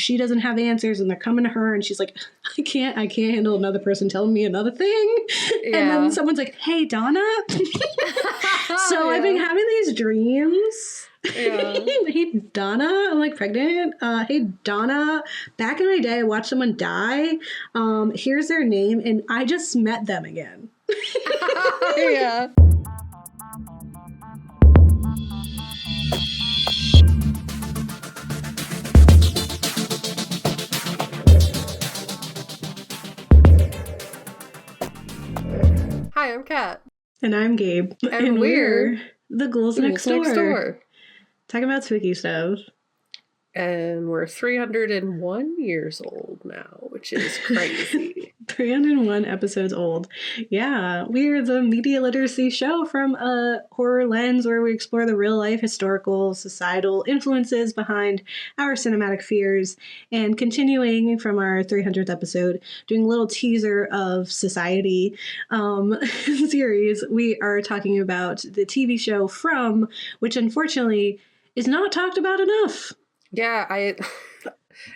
she doesn't have answers and they're coming to her and she's like, I can't handle another person telling me another thing. Yeah. And then someone's like, hey, Donna. So I've been having these dreams. Yeah. Hey, Donna, I'm like pregnant. Hey, Donna, back in my day, I watched someone die. Here's their name, and I just met them again. Yeah. Hi, I'm Kat. And I'm Gabe. And we're the Ghouls next door. Talking about spooky stuff. And we're 301 years old now, which is crazy. 301 episodes old. Yeah, we're the media literacy show from a horror lens where we explore the real-life historical, societal influences behind our cinematic fears. And continuing from our 300th episode, doing a little teaser of Society series, we are talking about the TV show From, which unfortunately is not talked about enough. Yeah,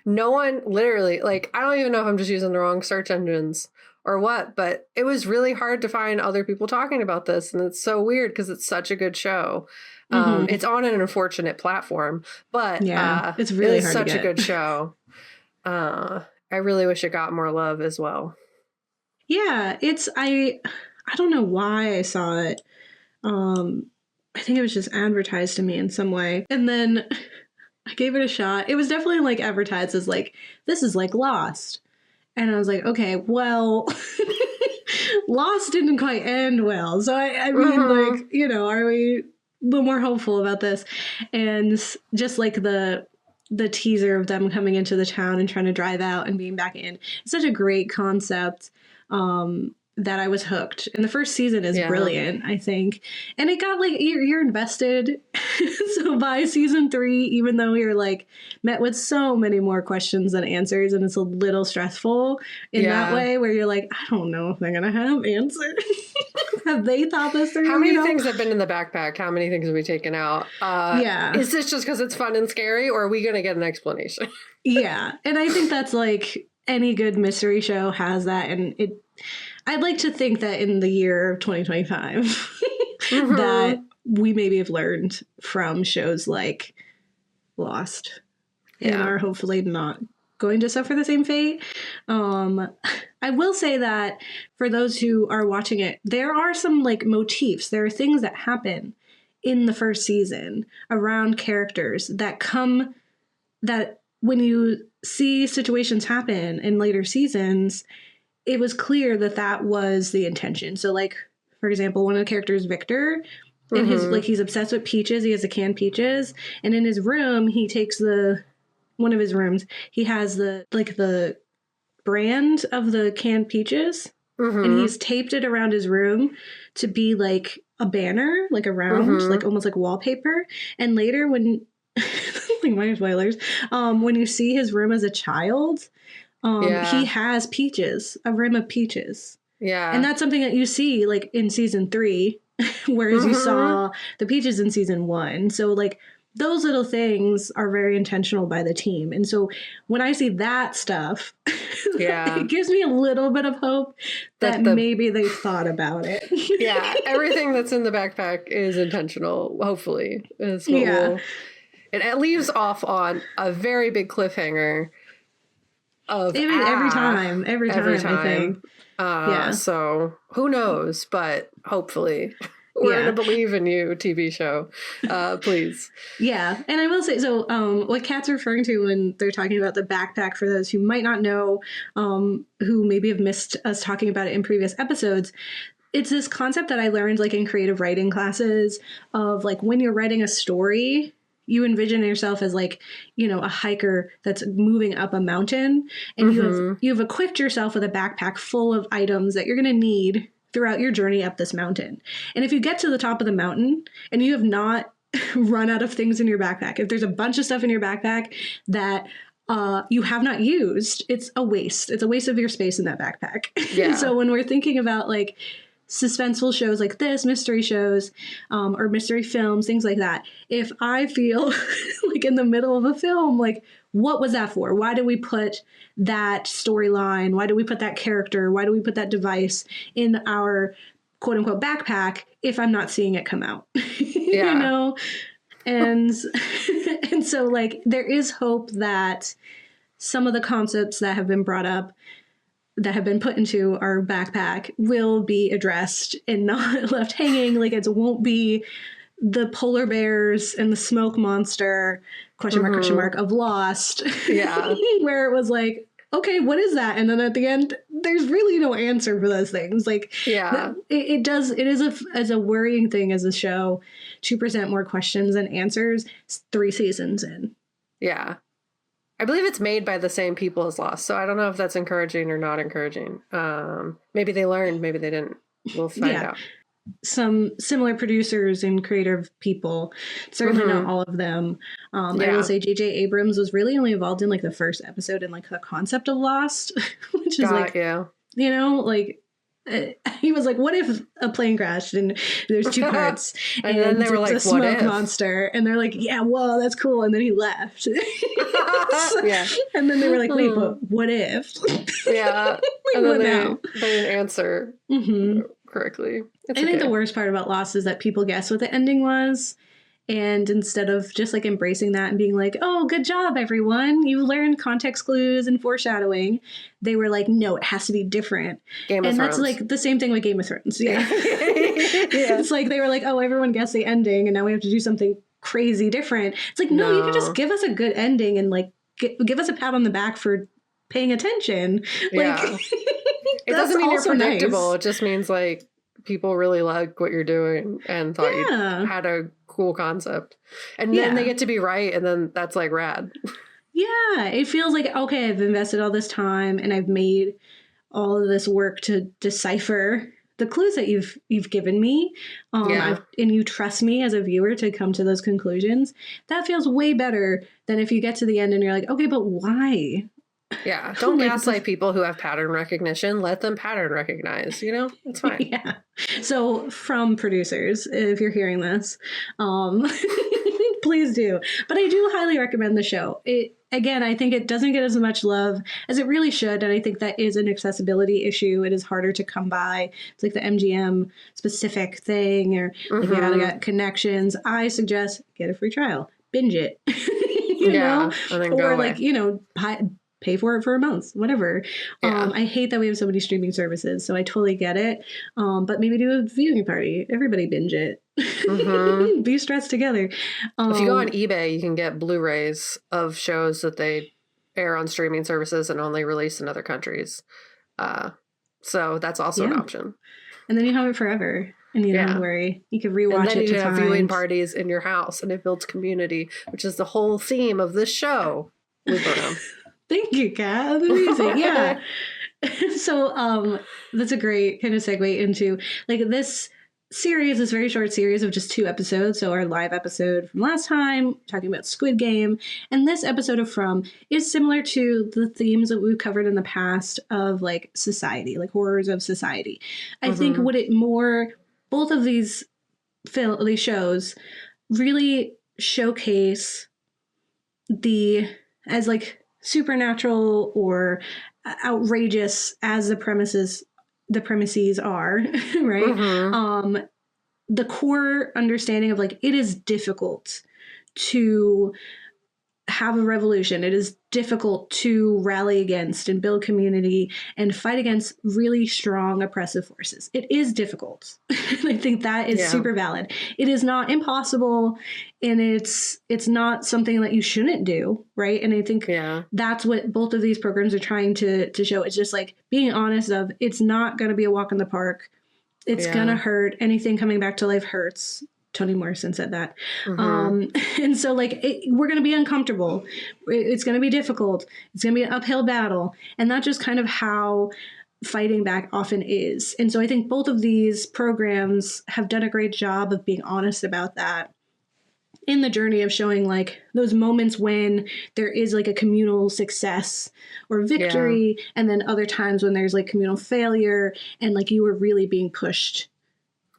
no one literally, like, I don't even know if I'm just using the wrong search engines or what, but it was really hard to find other people talking about this. And it's so weird because it's such a good show. It's on an unfortunate platform, but yeah, it's really hard such to get. A good show. I really wish it got more love as well. Yeah, I don't know why I saw it. I think it was just advertised to me in some way. And then I gave it a shot. It was definitely like advertised as like, this is like Lost. And I was like, okay, well, Lost didn't quite end well. So I mean, like, you know, are we a little more hopeful about this? And just like the teaser of them coming into the town and trying to drive out and being back in. It's such a great concept. That I was hooked. And the first season is brilliant, I think. And it got like, you're invested. So by season 3, even though you're like met with so many more questions than answers, and it's a little stressful in that way where you're like, I don't know if they're going to have answers. Have they thought this through? How many things have been in the backpack? How many things have we taken out? Yeah. Is this just because it's fun and scary, or are we going to get an explanation? Yeah. And I think that's like any good mystery show has that. And I'd like to think that in the year of 2025 that we maybe have learned from shows like Lost and are hopefully not going to suffer the same fate. I will say that for those who are watching it, there are some like motifs. There are things that happen in the first season around characters that when you see situations happen in later seasons, it was clear that was the intention. So, like, for example, one of the characters, Victor, in he's obsessed with peaches. He has a canned peaches. And in his room, he takes one of his rooms, he has the brand of the canned peaches. And he's taped it around his room to be like a banner, like around, like almost like wallpaper. And later when, like minor spoilers, when you see his room as a child, he has peaches, a rim of peaches. Yeah. And that's something that you see like in season 3, whereas you saw the peaches in season 1. So like those little things are very intentional by the team. And so when I see that stuff, it gives me a little bit of hope that maybe they thought about it. Yeah. Everything that's in the backpack is intentional, hopefully. Is what it leaves off on a very big cliffhanger. Every time, I think. So who knows, but hopefully we're going to believe in you, TV show. Please. Yeah. And I will say, so what Kat's referring to when they're talking about the backpack, for those who might not know, who maybe have missed us talking about it in previous episodes, it's this concept that I learned like in creative writing classes of like when you're writing a story, you envision yourself as like, you know, a hiker that's moving up a mountain, and you've equipped yourself with a backpack full of items that you're going to need throughout your journey up this mountain. And if you get to the top of the mountain and you have not run out of things in your backpack, if there's a bunch of stuff in your backpack that you have not used, it's a waste. It's a waste of your space in that backpack. Yeah. And so when we're thinking about like suspenseful shows like this, mystery shows, or mystery films, things like that, if I feel like in the middle of a film, like, what was that for? Why did we put that storyline? Why did we put that character? Why do we put that device in our quote unquote backpack if I'm not seeing it come out? Yeah. You know? And and so like there is hope that some of the concepts that have been brought up, that have been put into our backpack, will be addressed and not left hanging. Like it won't be the polar bears and the smoke monster question mark of Lost. Yeah. Where it was like, okay, what is that? And then at the end, there's really no answer for those things. Like, yeah, it is as a worrying thing as a show to present more questions than answers 3 seasons in. Yeah. I believe it's made by the same people as Lost, so I don't know if that's encouraging or not encouraging. Maybe they learned, maybe they didn't. We'll find out. Some similar producers and creative people, certainly not all of them. I will say J.J. Abrams was really only involved in like the first episode in like the concept of Lost, which is you know, like he was like, what if a plane crashed and there's 2 parts and then they were like, a smoke monster, and they're like, yeah, whoa, that's cool, and then he left. Yeah. And then they were like, wait, but what if? Yeah. Like, and then they didn't answer correctly. I think the worst part about Lost is that people guess what the ending was. And instead of just like embracing that and being like, oh, good job, everyone, you learned context clues and foreshadowing, they were like, no, it has to be different. Game of Thrones. That's like the same thing with Game of Thrones. Yeah. It's like they were like, oh, everyone guessed the ending and now we have to do something crazy different. It's like, no, you can just give us a good ending and like give us a pat on the back for paying attention. Yeah. Like, it doesn't mean you're predictable. Nice. It just means like people really like what you're doing and thought you had a cool concept, and then they get to be right, and then that's like rad. Yeah, it feels like, okay, I've invested all this time and I've made all of this work to decipher the clues that you've given me, and you trust me as a viewer to come to those conclusions. That feels way better than if you get to the end and you're like, okay, but why? Yeah, don't gaslight people who have pattern recognition. Let them pattern recognize, you know? It's fine. Yeah. So from producers, if you're hearing this, please do. But I do highly recommend the show. Again, I think it doesn't get as much love as it really should. And I think that is an accessibility issue. It is harder to come by. It's like the MGM specific thing, or if you gotta get connections. I suggest get a free trial, binge it, you know, and then or like, you know, pay for it for a month, whatever. I hate that we have so many streaming services, so I totally get it. But maybe do a viewing party. Everybody binge it. Be stressed together. If you go on eBay, you can get Blu-rays of shows that they air on streaming services and only release in other countries. So that's also an option. And then you have it forever. And you don't worry. You can rewatch and then it. You have viewing parties in your house, and it builds community, which is the whole theme of this show. Thank you, Kat. Amazing. Yeah. So that's a great kind of segue into like this series, this very short series of just 2 episodes. So our live episode from last time, talking about Squid Game, and this episode of From is similar to the themes that we've covered in the past of like society, like horrors of society. I think both of these shows really showcase as like supernatural or outrageous as the premises are, right? The core understanding of like, it is difficult to have a revolution. It is difficult to rally against and build community and fight against really strong oppressive forces. It is difficult. I think that is super valid. It is not impossible, and it's not something that you shouldn't do, right? And I think that's what both of these programs are trying to show. It's just like being honest of, it's not going to be a walk in the park. It's going to hurt. Anything coming back to life hurts. Toni Morrison said that. And so like, we're going to be uncomfortable. It's going to be difficult. It's going to be an uphill battle. And that's just kind of how fighting back often is. And so I think both of these programs have done a great job of being honest about that in the journey of showing like those moments when there is like a communal success or victory. And then other times when there's like communal failure and like you were really being pushed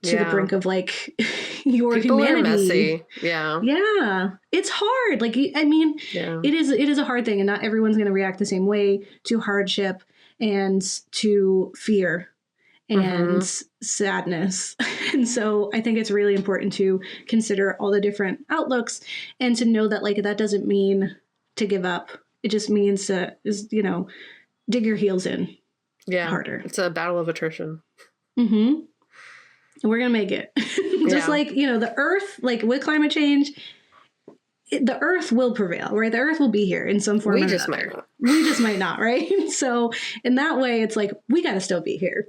to the brink of like your People humanity. Are messy. Yeah. Yeah. It's hard. Like, I mean, it is a hard thing, and not everyone's going to react the same way to hardship and to fear and sadness. And so I think it's really important to consider all the different outlooks and to know that like that doesn't mean to give up. It just means to, you know, dig your heels in harder. It's a battle of attrition. Mm-hmm. And we're going to make it. Just like, you know, the earth, like with climate change, the earth will prevail, right? The earth will be here in some form or another. Might not. We just might not, right? So in that way, it's like, we got to still be here.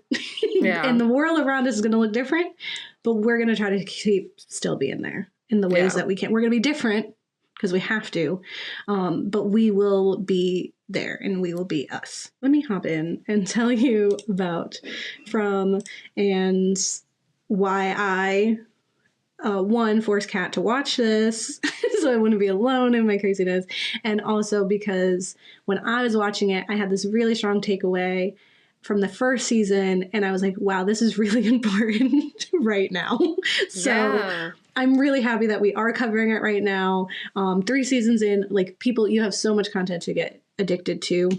And the world around us is going to look different, but we're going to try to keep still being there in the ways that we can. We're going to be different because we have to, but we will be there and we will be us. Let me hop in and tell you about from and why I one, force Kat to watch this so I wouldn't be alone in my craziness. And also because when I was watching it, I had this really strong takeaway from the first season. And I was like, wow, this is really important right now. So I'm really happy that we are covering it right now. 3 seasons in, like people, you have so much content to get addicted to.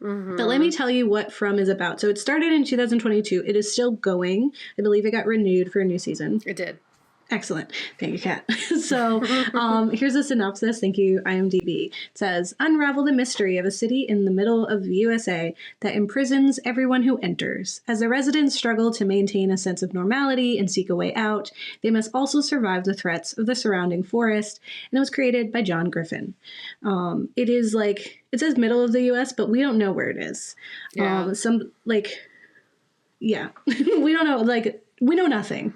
But let me tell you what From is about. So it started in 2022. It is still going. I believe it got renewed for a new season. It did. Excellent. Thank you, Kat. So here's a synopsis. Thank you, IMDb. It says, unravel the mystery of a city in the middle of the USA that imprisons everyone who enters. As the residents struggle to maintain a sense of normality and seek a way out, they must also survive the threats of the surrounding forest. And it was created by John Griffin. It is like, it says middle of the US, but we don't know where it is. We don't know, like, we know nothing.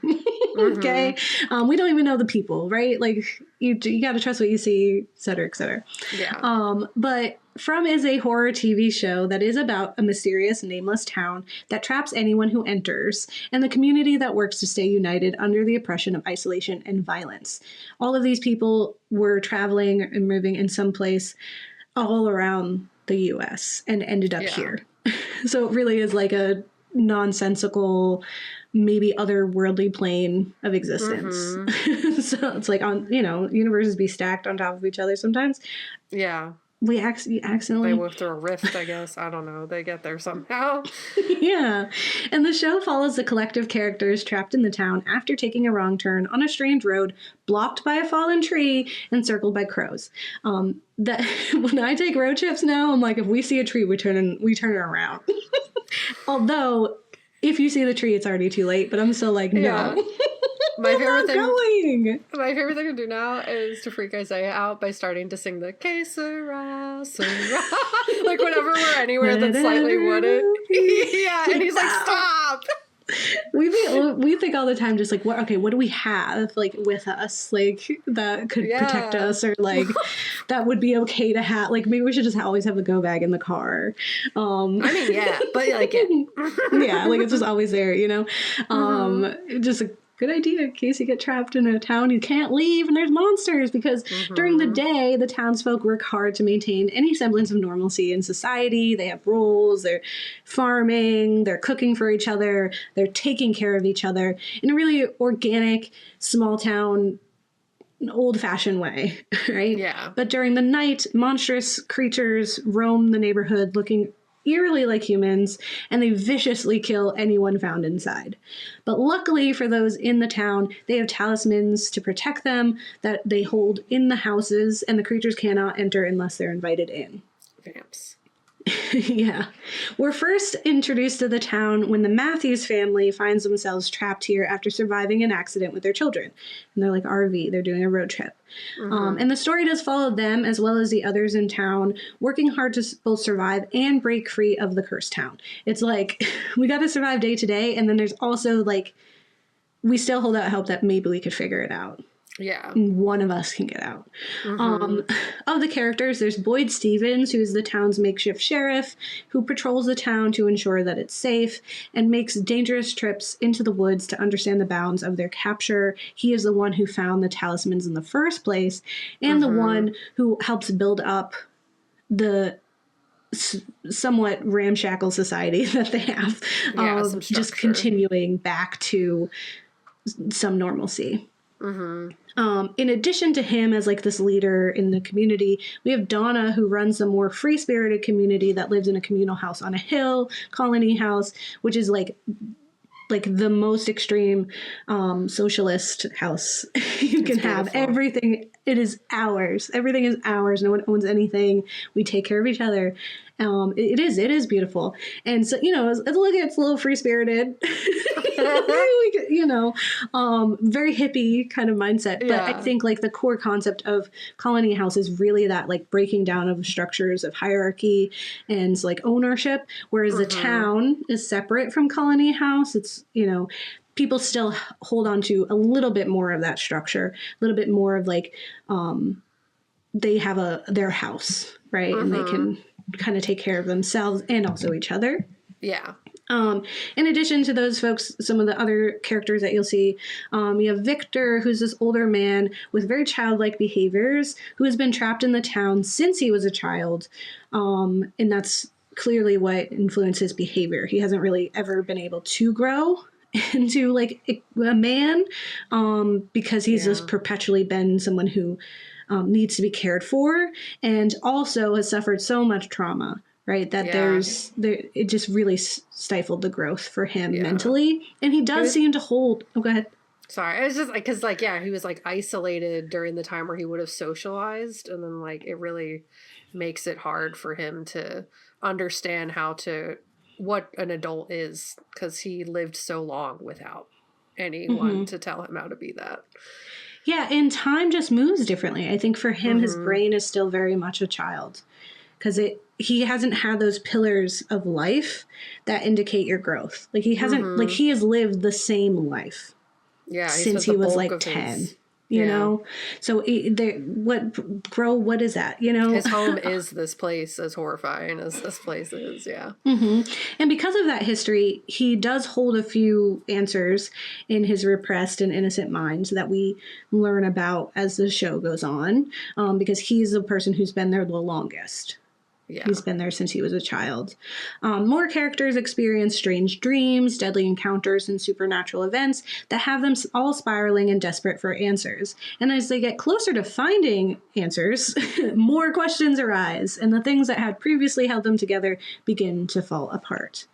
Okay. We don't even know the people, right? Like you got to trust what you see, et cetera, et cetera. Yeah. But From is a horror TV show that is about a mysterious nameless town that traps anyone who enters and the community that works to stay united under the oppression of isolation and violence. All of these people were traveling and moving in some place all around the US and ended up here. So it really is like a nonsensical, maybe otherworldly plane of existence. So it's like on, you know, universes be stacked on top of each other sometimes. Yeah. We accidentally... They move through a rift, I guess. I don't know. They get there somehow. Yeah. And the show follows the collective characters trapped in the town after taking a wrong turn on a strange road blocked by a fallen tree and circled by crows. That when I take road trips now, I'm like, if we see a tree, we turn it around. Although, if you see the tree, it's already too late. But I'm still like, no. Yeah. My favorite thing to do now is to freak Isaiah out by starting to sing the Que Sera, Sera. Like whenever we're anywhere that's slightly wooded. Yeah, and he's like, stop! We think all the time, just like, what do we have like with us, like that could protect us, or like that would be okay to have. Like maybe we should just always have the go bag in the car. I mean, yeah, but like yeah, like it's just always there, you know. Just a good idea in case you get trapped in a town you can't leave and there's monsters, because during the day the townsfolk work hard to maintain any semblance of normalcy in society. They have rules, they're farming, they're cooking for each other, they're taking care of each other in a really organic, small town, old-fashioned way, right? Yeah. But during the night, monstrous creatures roam the neighborhood looking eerily like humans, and they viciously kill anyone found inside. But luckily for those in the town, they have talismans to protect them that they hold in the houses, and the creatures cannot enter unless they're invited in. Vamps. Yeah. We're first introduced to the town when the Matthews family finds themselves trapped here after surviving an accident with their children. And they're like RV, they're doing a road trip. And the story does follow them as well as the others in town, working hard to both survive and break free of the cursed town. It's like, we got to survive day to day. And then there's also like, we still hold out hope that maybe we could figure it out. Yeah. One of us can get out. Of the characters, there's Boyd Stevens, who is the town's makeshift sheriff, who patrols the town to ensure that it's safe and makes dangerous trips into the woods to understand the bounds of their capture. He is the one who found the talismans in the first place, and the one who helps build up the somewhat ramshackle society that they have, just continuing back to some normalcy. In addition to him as like this leader in the community, we have Donna, who runs a more free-spirited community that lives in a communal house on a hill, colony house, which is like the most extreme socialist house you can have. Everything, it is ours. Everything is ours. No one owns anything. We take care of each other. It is beautiful. And so, it's a little free-spirited, very hippie kind of mindset. But I think like the core concept of colony house is really that like breaking down of structures of hierarchy and like ownership, whereas the town is separate from colony house. It's, people still hold on to a little bit more of that structure, a little bit more of like, they have their house, right? And they can kind of take care of themselves and also each other. Yeah. In addition to those folks, some of the other characters that you'll see, you have Victor, who's this older man with very childlike behaviors, who has been trapped in the town since he was a child. And that's clearly what influenced his behavior. He hasn't really ever been able to grow into like a man, because he's just perpetually been someone who needs to be cared for, and also has suffered so much trauma, right? That it just really stifled the growth for him mentally. And he does seem to hold. Oh, go ahead. Sorry, it was just like, because like, he was like isolated during the time where he would have socialized, and then like it really makes it hard for him to understand what an adult is, because he lived so long without anyone to tell him how to be that. Yeah, and time just moves differently. I think for him, his brain is still very much a child, because he hasn't had those pillars of life that indicate your growth. Like he hasn't, like he has lived the same life since he was like 10. You know, so what is that? His home is this place, as horrifying as this place is. And because of that history, he does hold a few answers in his repressed and innocent mind that we learn about as the show goes on, because he's the person who's been there the longest. He's been there since he was a child. More characters experience strange dreams, deadly encounters, and supernatural events that have them all spiraling and desperate for answers. And as they get closer to finding answers, more questions arise, and the things that had previously held them together begin to fall apart.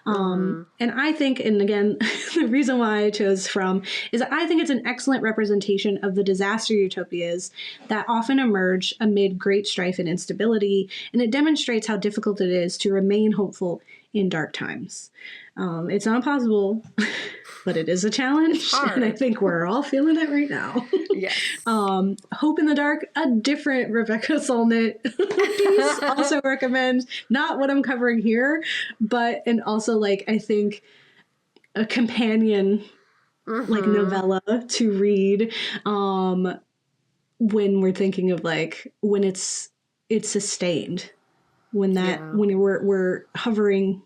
And I think, and again, the reason why I chose From is that I think it's an excellent representation of the disaster utopias that often emerge amid great strife and instability, and it demonstrates how difficult it is to remain hopeful in dark times. It's not possible, but it is a challenge, and I think we're all feeling it right now. Yes. Hope in the Dark, a different Rebecca Solnit piece. Also recommend, not what I'm covering here, and also like I think a companion like novella to read when we're thinking of like when it's sustained. When we're hovering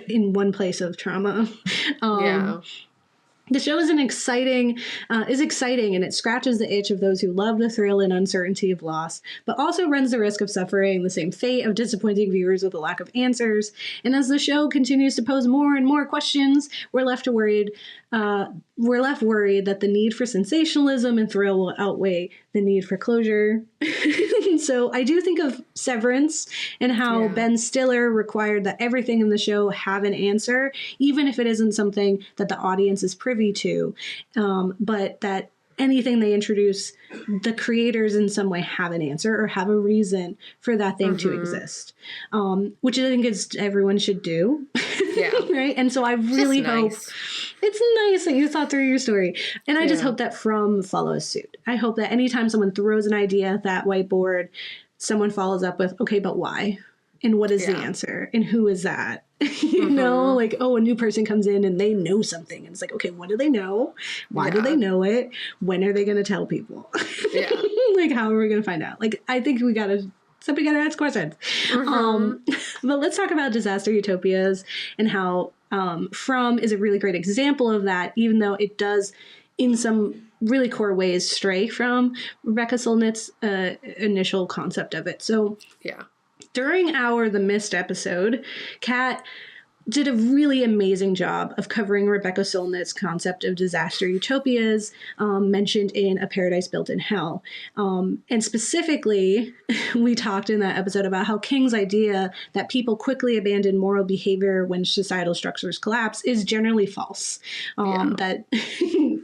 in one place of trauma. The show is exciting, and it scratches the itch of those who love the thrill and uncertainty of loss, but also runs the risk of suffering the same fate of disappointing viewers with a lack of answers. And as the show continues to pose more and more questions, we're left worried that the need for sensationalism and thrill will outweigh the need for closure. So I do think of Severance and how Ben Stiller required that everything in the show have an answer, even if it isn't something that the audience is privy to, but that anything they introduce, the creators in some way have an answer or have a reason for that thing to exist, which I think is everyone should do. Right? And so I really hope it's nice that you thought through your story. And I just hope that From follows suit. I hope that anytime someone throws an idea at that whiteboard, someone follows up with, okay, but why? And what is the answer? And who is that? You know, like, oh, a new person comes in and they know something. And it's like, okay, what do they know? Why do they know it? When are they going to tell people? Like, how are we going to find out? Like, I think somebody got to ask questions. But let's talk about disaster utopias and how From is a really great example of that, even though it does, in some really core ways, stray from Rebecca Solnit's initial concept of it. So, during our The Mist episode, Kat did a really amazing job of covering Rebecca Solnit's concept of disaster utopias mentioned in A Paradise Built in Hell. And specifically, we talked in that episode about how King's idea that people quickly abandon moral behavior when societal structures collapse is generally false. That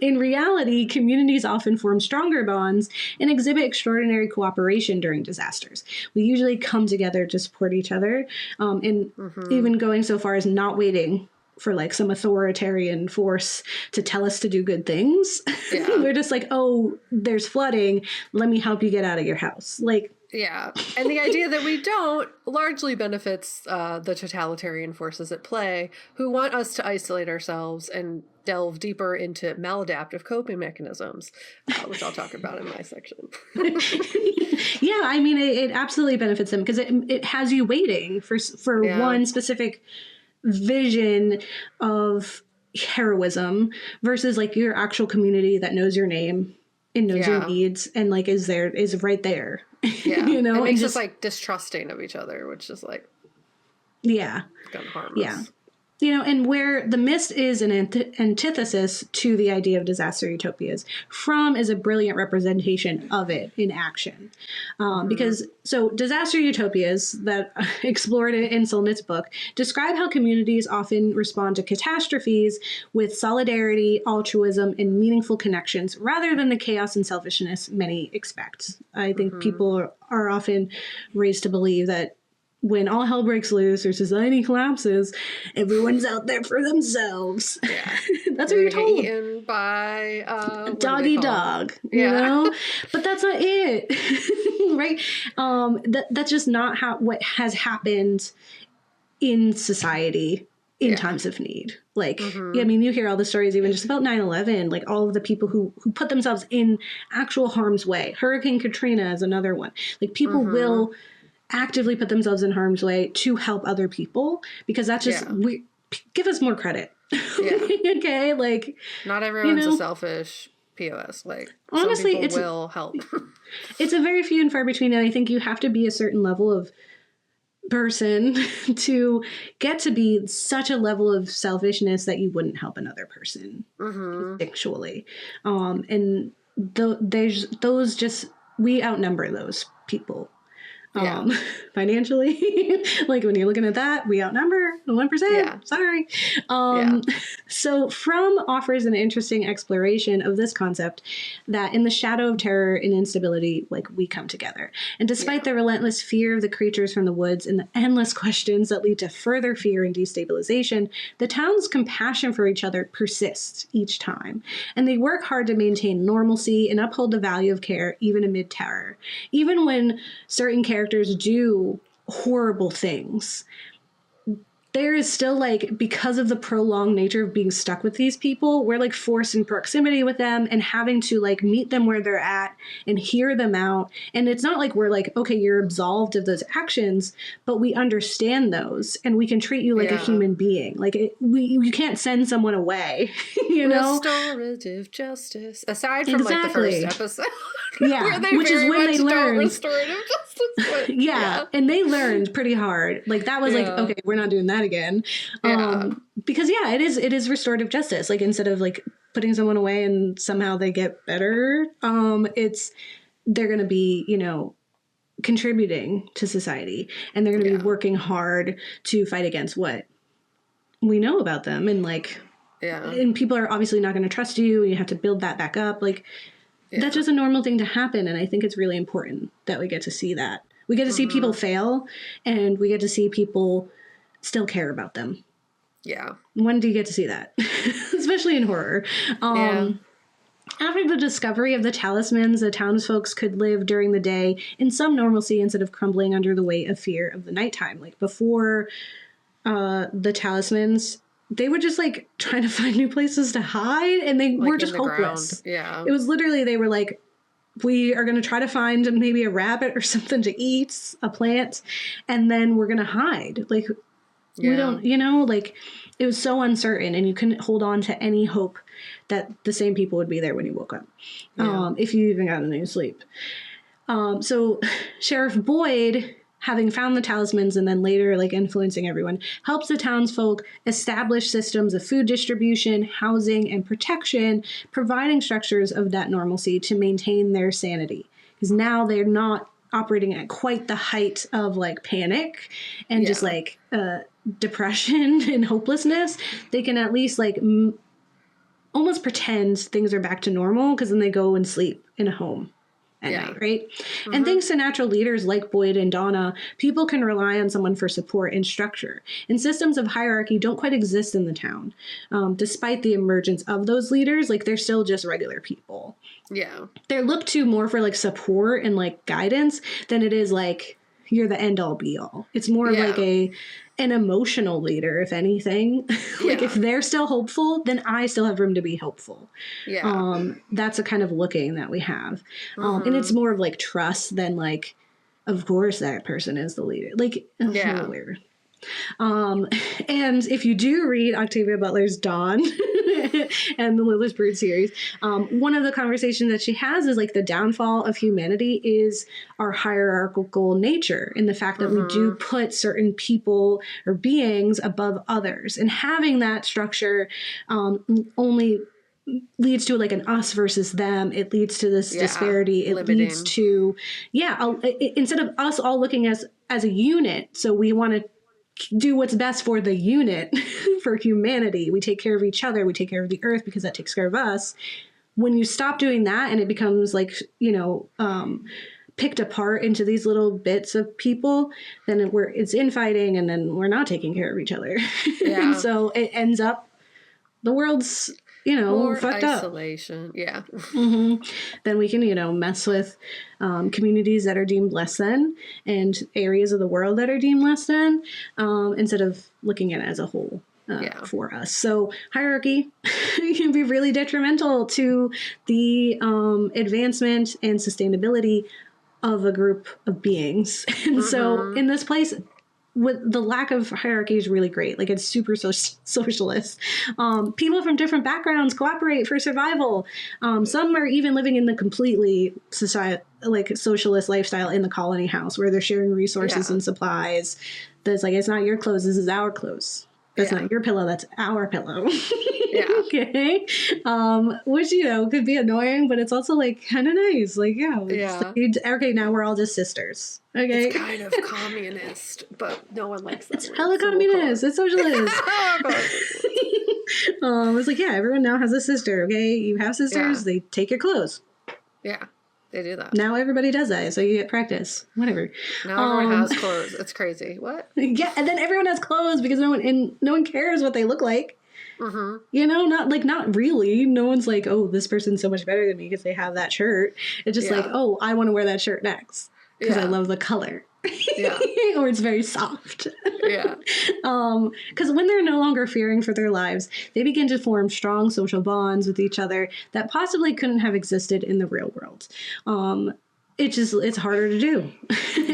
in reality, communities often form stronger bonds and exhibit extraordinary cooperation during disasters. We usually come together to support each other, and even going so far as not waiting for like some authoritarian force to tell us to do good things. Yeah. We're just like, oh, there's flooding. Let me help you get out of your house. Like, yeah. And the idea that we don't largely benefits the totalitarian forces at play who want us to isolate ourselves and delve deeper into maladaptive coping mechanisms, which I'll talk about in my section. Yeah, I mean, it absolutely benefits them because it has you waiting for one specific vision of heroism versus like your actual community that knows your name and knows your needs and like is right there. Yeah. You know, it makes us like distrusting of each other, which is like it's gonna harm us. us. You know, and where The Mist is an antithesis to the idea of disaster utopias, From is a brilliant representation of it in action. Because disaster utopias that explored it in Solnit's book describe how communities often respond to catastrophes with solidarity, altruism, and meaningful connections rather than the chaos and selfishness many expect. I think people are often raised to believe that when all hell breaks loose or society collapses, everyone's out there for themselves. Yeah. That's what you're told. Eaten by doggy dog, you know? But that's not it. Right? That's just not what has happened in society in times of need. Like, I mean, you hear all the stories even just about 9/11, like all of the people who put themselves in actual harm's way. Hurricane Katrina is another one. Like people will actively put themselves in harm's way to help other people because that's just give us more credit. Okay, like not everyone's a selfish POS. Like honestly, some people will help. It's a very few and far between, and I think you have to be a certain level of person to get to be such a level of selfishness that you wouldn't help another person instinctually. And there's those just we outnumber those people. Financially, like when you're looking at that, we outnumber 1%. Sorry. So From offers an interesting exploration of this concept that in the shadow of terror and instability, like we come together. And despite the relentless fear of the creatures from the woods and the endless questions that lead to further fear and destabilization, the town's compassion for each other persists each time. And they work hard to maintain normalcy and uphold the value of care even amid terror. Even when certain characters do horrible things, there is still like, because of the prolonged nature of being stuck with these people, we're like forced in proximity with them and having to like meet them where they're at and hear them out. And it's not like we're like, okay, you're absolved of those actions, but we understand those and we can treat you like a human being. Like you can't send someone away, you know? Restorative justice. Aside from like the first episode. Yeah, which is when they learned restorative justice. But, and they learned pretty hard. Like that was like, okay, we're not doing that again. Because it is restorative justice. Like instead of like putting someone away and somehow they get better, they're going to be, you know, contributing to society and they're going to be working hard to fight against what we know about them. And like, and people are obviously not going to trust you. You have to build that back up. Like that's just a normal thing to happen. And I think it's really important that we get to see that. We get to see people fail and we get to see people still care about them. Yeah. When do you get to see that? Especially in horror. After the discovery of the talismans, the townsfolk could live during the day in some normalcy instead of crumbling under the weight of fear of the nighttime. Like before the talismans, they were just like trying to find new places to hide and they were just hopeless. Yeah. It was literally, they were like, we are going to try to find maybe a rabbit or something to eat, a plant, and then we're going to hide. Like, we don't, you know, like it was so uncertain and you couldn't hold on to any hope that the same people would be there when you woke up. If you even got any sleep. So Sheriff Boyd having found the talismans and then later like influencing everyone, helps the townsfolk establish systems of food distribution, housing, and protection, providing structures of that normalcy to maintain their sanity. Because now they're not operating at quite the height of like panic and just like depression and hopelessness. They can at least like almost pretend things are back to normal, because then they go and sleep in a home at night, right? Mm-hmm. And thanks to natural leaders like Boyd and Donna, people can rely on someone for support and structure. And systems of hierarchy don't quite exist in the town. Despite the emergence of those leaders, like they're still just regular people. Yeah. They're looked to more for like support and like guidance than it is like you're the end all be all. It's more like an emotional leader, if anything. Like if they're still hopeful, then I still have room to be hopeful. Yeah. That's a kind of looking that we have. And it's more of like trust than like, of course that person is the leader. Like, it's a little weird. And if you do read Octavia Butler's Dawn and the Lilith Brood series, one of the conversations that she has is like the downfall of humanity is our hierarchical nature, and the fact that we do put certain people or beings above others, and having that structure only leads to like an us versus them. It leads to this disparity. It leads to instead of us all looking as a unit, so we want to do what's best for the unit, for humanity. We take care of each other. We take care of the earth because that takes care of us. When you stop doing that and it becomes like, picked apart into these little bits of people, then it's infighting, and then we're not taking care of each other. Yeah. And so it ends up, the world's, more fucked isolation. Up. Yeah. Then we can, mess with communities that are deemed less than, and areas of the world that are deemed less than, instead of looking at it as a whole for us. So hierarchy can be really detrimental to the advancement and sustainability of a group of beings. And so in this place, with the lack of hierarchy is really great. Like it's super socialist. People from different backgrounds cooperate for survival. Some are even living in the completely socialist lifestyle in the colony house, where they're sharing resources and supplies. That's like, it's not your clothes, this is our clothes. That's not your pillow, that's our pillow. Okay. Which, could be annoying, but it's also like kind of nice. Like, okay, now we're all just sisters. Okay. It's kind of communist, but no one likes that. It's hella communist. It's socialist. It's like, everyone now has a sister. Okay. You have sisters, they take your clothes. Yeah. They do that. Now everybody does that, so you get practice. Whatever. Now everyone has clothes. It's crazy. What? Yeah, and then everyone has clothes because no one cares what they look like. Not really. No one's like, oh, this person's so much better than me because they have that shirt. It's just like, oh, I want to wear that shirt next because I love the color. Yeah. Or it's very soft. Yeah. Because when they're no longer fearing for their lives, they begin to form strong social bonds with each other that possibly couldn't have existed in the real world. It's harder to do.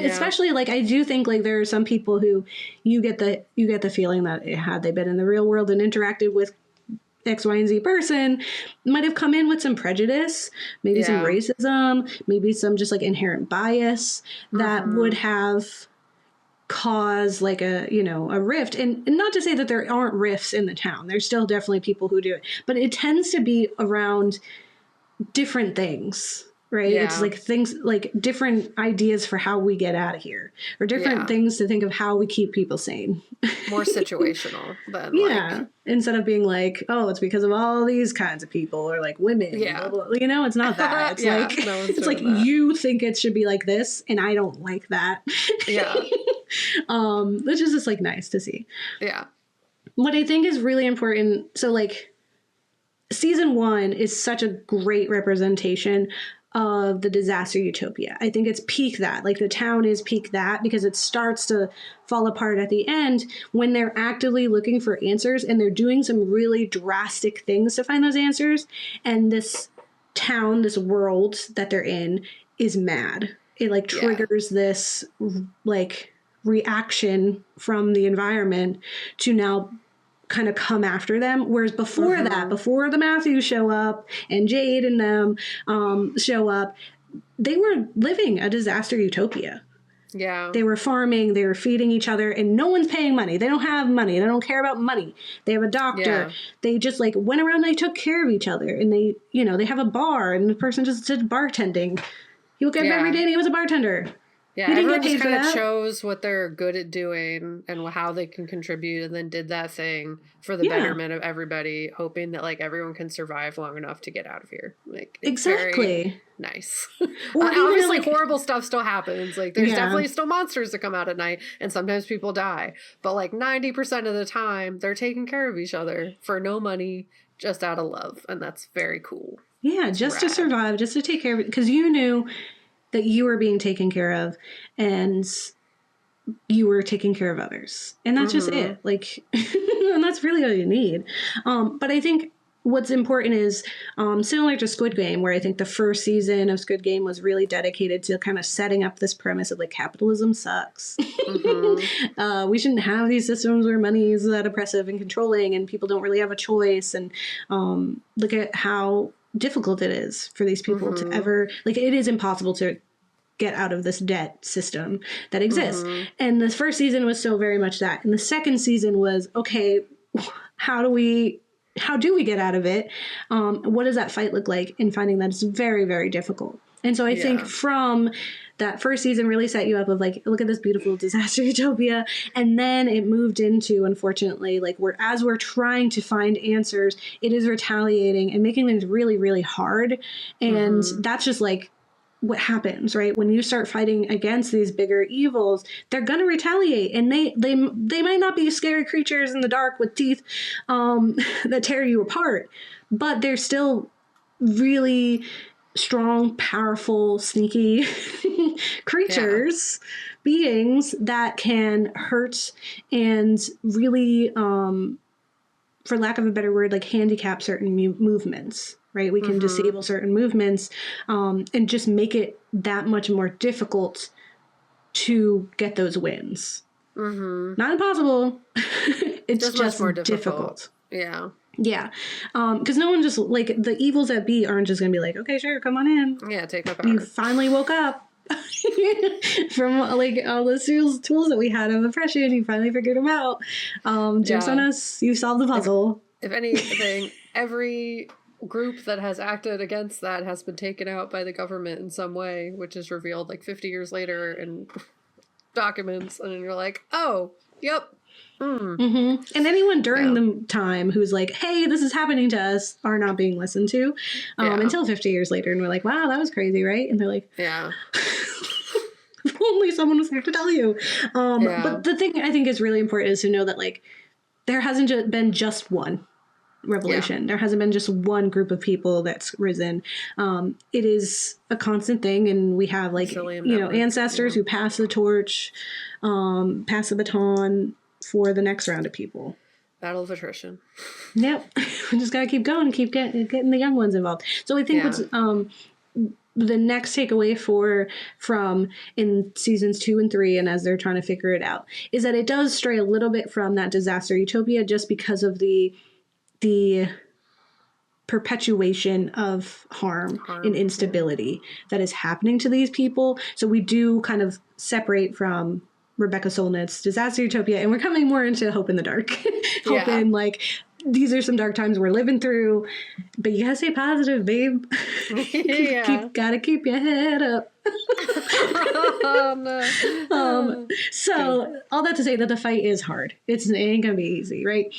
Especially I do think there are some people who you get the feeling that had they been in the real world and interacted with X, Y, and Z person, might have come in with some prejudice, maybe some racism, maybe some just inherent bias that would have caused a rift. And not to say that there aren't rifts in the town. There's still definitely people who do it, but it tends to be around different things. Right. Yeah. It's things different ideas for how we get out of here, or different things to think of how we keep people sane. More situational than instead of being oh, it's because of all these kinds of people, or women. Blah, blah, blah. It's not that. It's it's you think it should be like this, and I don't like that. Yeah. Which is just nice to see. Yeah. What I think is really important. So season 1 is such a great representation of the disaster utopia. I think it's peak that. The town is peak that, because it starts to fall apart at the end when they're actively looking for answers, and they're doing some really drastic things to find those answers. And this town, this world that they're in, is mad. It triggers this reaction from the environment to now kind of come after them. Whereas before that, before the Matthews show up and Jade and them show up, they were living a disaster utopia. Yeah. They were farming, they were feeding each other, and no one's paying money. They don't have money. They don't care about money. They have a doctor. Yeah. They just like went around and they took care of each other. And they, you know, they have a bar and the person just did bartending. He woke up every day and he was a bartender. Yeah, he didn't everyone get paid just kind for of that. chose what they're good at doing and how they can contribute, and then did that thing for the betterment of everybody, hoping that like everyone can survive long enough to get out of here. Like, it's very nice. Obviously, like, horrible stuff still happens. Like, there's definitely still monsters that come out at night, and sometimes people die. But like 90% of the time, they're taking care of each other for no money, just out of love, and that's very cool. Yeah, it's just rad. To survive, just to take care of it, because you knew that you were being taken care of and you were taking care of others. And that's just it. Like, and that's really all you need. But I think what's important is similar to Squid Game, where I think the first season of Squid Game was really dedicated to kind of setting up this premise of like capitalism sucks. We shouldn't have these systems where money is that oppressive and controlling and people don't really have a choice. And look at how difficult it is for these people to ever, like, it is impossible to get out of this debt system that exists. And the first season was so very much that. And the second season was, okay, how do we get out of it? What does that fight look like? And finding that it's very, very difficult. And so I think from that first season really set you up of like, look at this beautiful disaster utopia. And then it moved into, unfortunately, like as we're trying to find answers, it is retaliating and making things really, really hard. And that's just like what happens, right? When you start fighting against these bigger evils, they're going to retaliate, and they might not be scary creatures in the dark with teeth that tear you apart, but they're still really strong, powerful, sneaky creatures, beings that can hurt and really, for lack of a better word, like handicap certain movements. Right, we can disable certain movements and just make it that much more difficult to get those wins. Not impossible. It's just more difficult. Yeah. Yeah. Because no one just, like, the evils that be aren't just going to be like, okay, sure, come on in. Yeah, take my power. You finally woke up from, like, all the tools that we had of oppression. You finally figured them out. Jokes on us. You solved the puzzle. If anything, every group that has acted against that has been taken out by the government in some way, which is revealed like 50 years later in documents, and then you're like, oh, yep. And anyone during the time who's like, hey, this is happening to us, are not being listened to until 50 years later, and we're like, wow, that was crazy, right? And they're like, if only someone was there to tell you. But the thing I think is really important is to know that, like, there hasn't been just one revelation. There hasn't been just one group of people that's risen. It is a constant thing, and we have, like, ancestors who pass the torch, pass the baton for the next round of people. Battle of attrition. Yep. We just gotta keep going, keep getting the young ones involved. So I think what's the next takeaway from in seasons 2 and 3, and as they're trying to figure it out, is that it does stray a little bit from that disaster utopia just because of the perpetuation of harm and instability that is happening to these people. So we do kind of separate from Rebecca Solnit's disaster utopia, and we're coming more into hope in the dark. Hope in, like, these are some dark times we're living through, but you gotta stay positive, babe. Gotta keep your head up. So all that to say that the fight is hard. It ain't gonna be easy, right?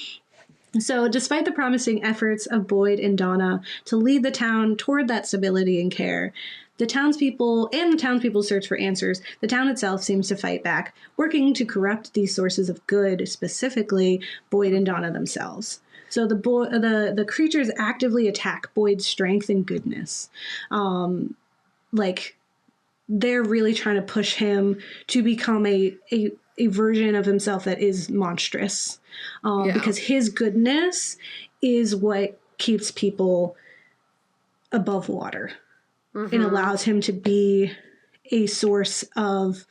So despite the promising efforts of Boyd and Donna to lead the town toward that stability and care, the townspeople's search for answers, the town itself seems to fight back, working to corrupt these sources of good, specifically Boyd and Donna themselves. So the creatures actively attack Boyd's strength and goodness. Like, they're really trying to push him to become a version of himself that is monstrous. Because his goodness is what keeps people above water. It allows him to be a source of,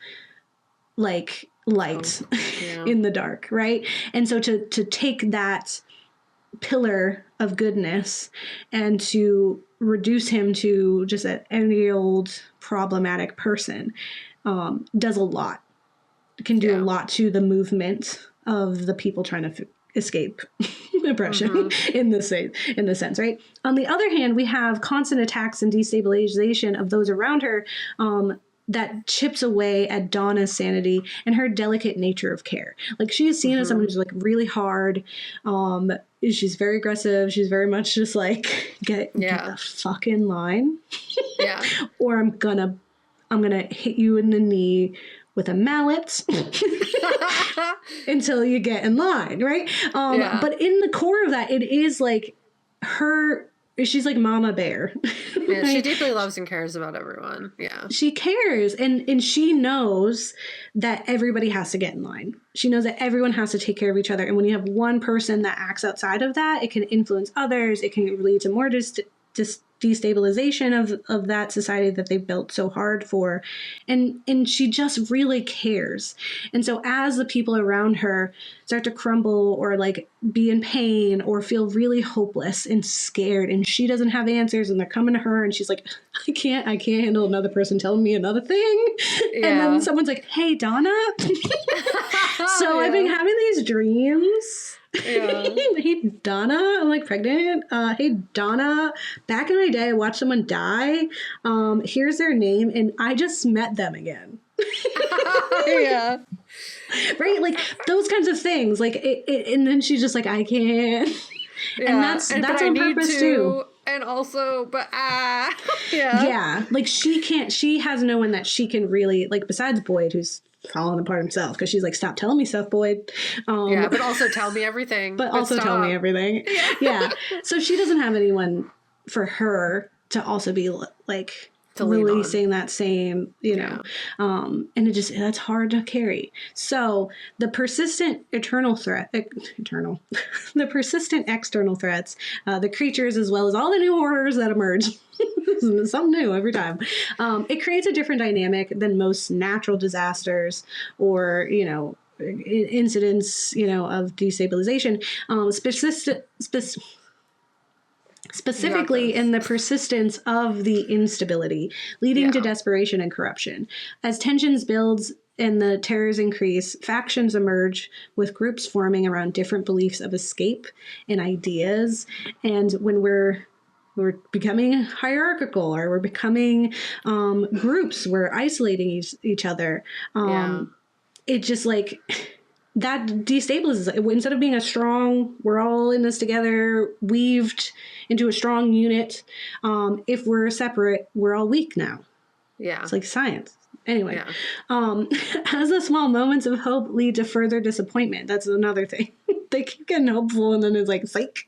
like, light in the dark, right? And so to take that pillar of goodness and to reduce him to just any old problematic person, does a lot, can do a lot to the movement of the people trying to escape oppression in this sense, right? On the other hand, we have constant attacks and destabilization of those around her, that chips away at Donna's sanity and her delicate nature of care. Like, she is seen as someone who's like really hard. She's very aggressive. She's very much just like, get the fuck in line. Or I'm gonna hit you in the knee with a mallet until you get in line, right? But in the core of that, it is like she's like Mama Bear. Yeah, she deeply loves and cares about everyone. Yeah. She cares, and she knows that everybody has to get in line. She knows that everyone has to take care of each other. And when you have one person that acts outside of that, it can influence others. It can lead to more destabilization of that society that they built so hard for. And she just really cares. And so as the people around her start to crumble or like be in pain or feel really hopeless and scared, and she doesn't have answers, and they're coming to her and she's like, I can't handle another person telling me another thing. And then someone's like, hey, Donna. So I've been having these dreams. Hey, Donna, I'm like pregnant. Hey, Donna, back in my day, I watched someone die. Here's their name, and I just met them again. Right? Like those kinds of things. Like, and then she's just like, I can't. And that's on purpose too. And also, like she has no one that she can really, like, besides Boyd, who's falling apart himself, because she's like, stop telling me stuff, Boyd. But also tell me everything. Tell me everything. So she doesn't have anyone for her to also be like releasing that same, you know, and that's hard to carry. So the persistent the persistent external threats, the creatures, as well as all the new horrors that emerge, something new every time. It creates a different dynamic than most natural disasters or, you know, incidents, you know, of destabilization. Specifically in the persistence of the instability, leading to desperation and corruption. As tensions builds and the terrors increase, factions emerge with groups forming around different beliefs of escape and ideas. And when we're becoming hierarchical, or we're becoming groups, we're isolating each other. It just like... that destabilizes it. Instead of being a strong, we're all in this together, weaved into a strong unit, if we're separate, we're all weak now. It's like science. Anyway, as the small moments of hope lead to further disappointment, that's another thing. They keep getting hopeful and then it's like, psych.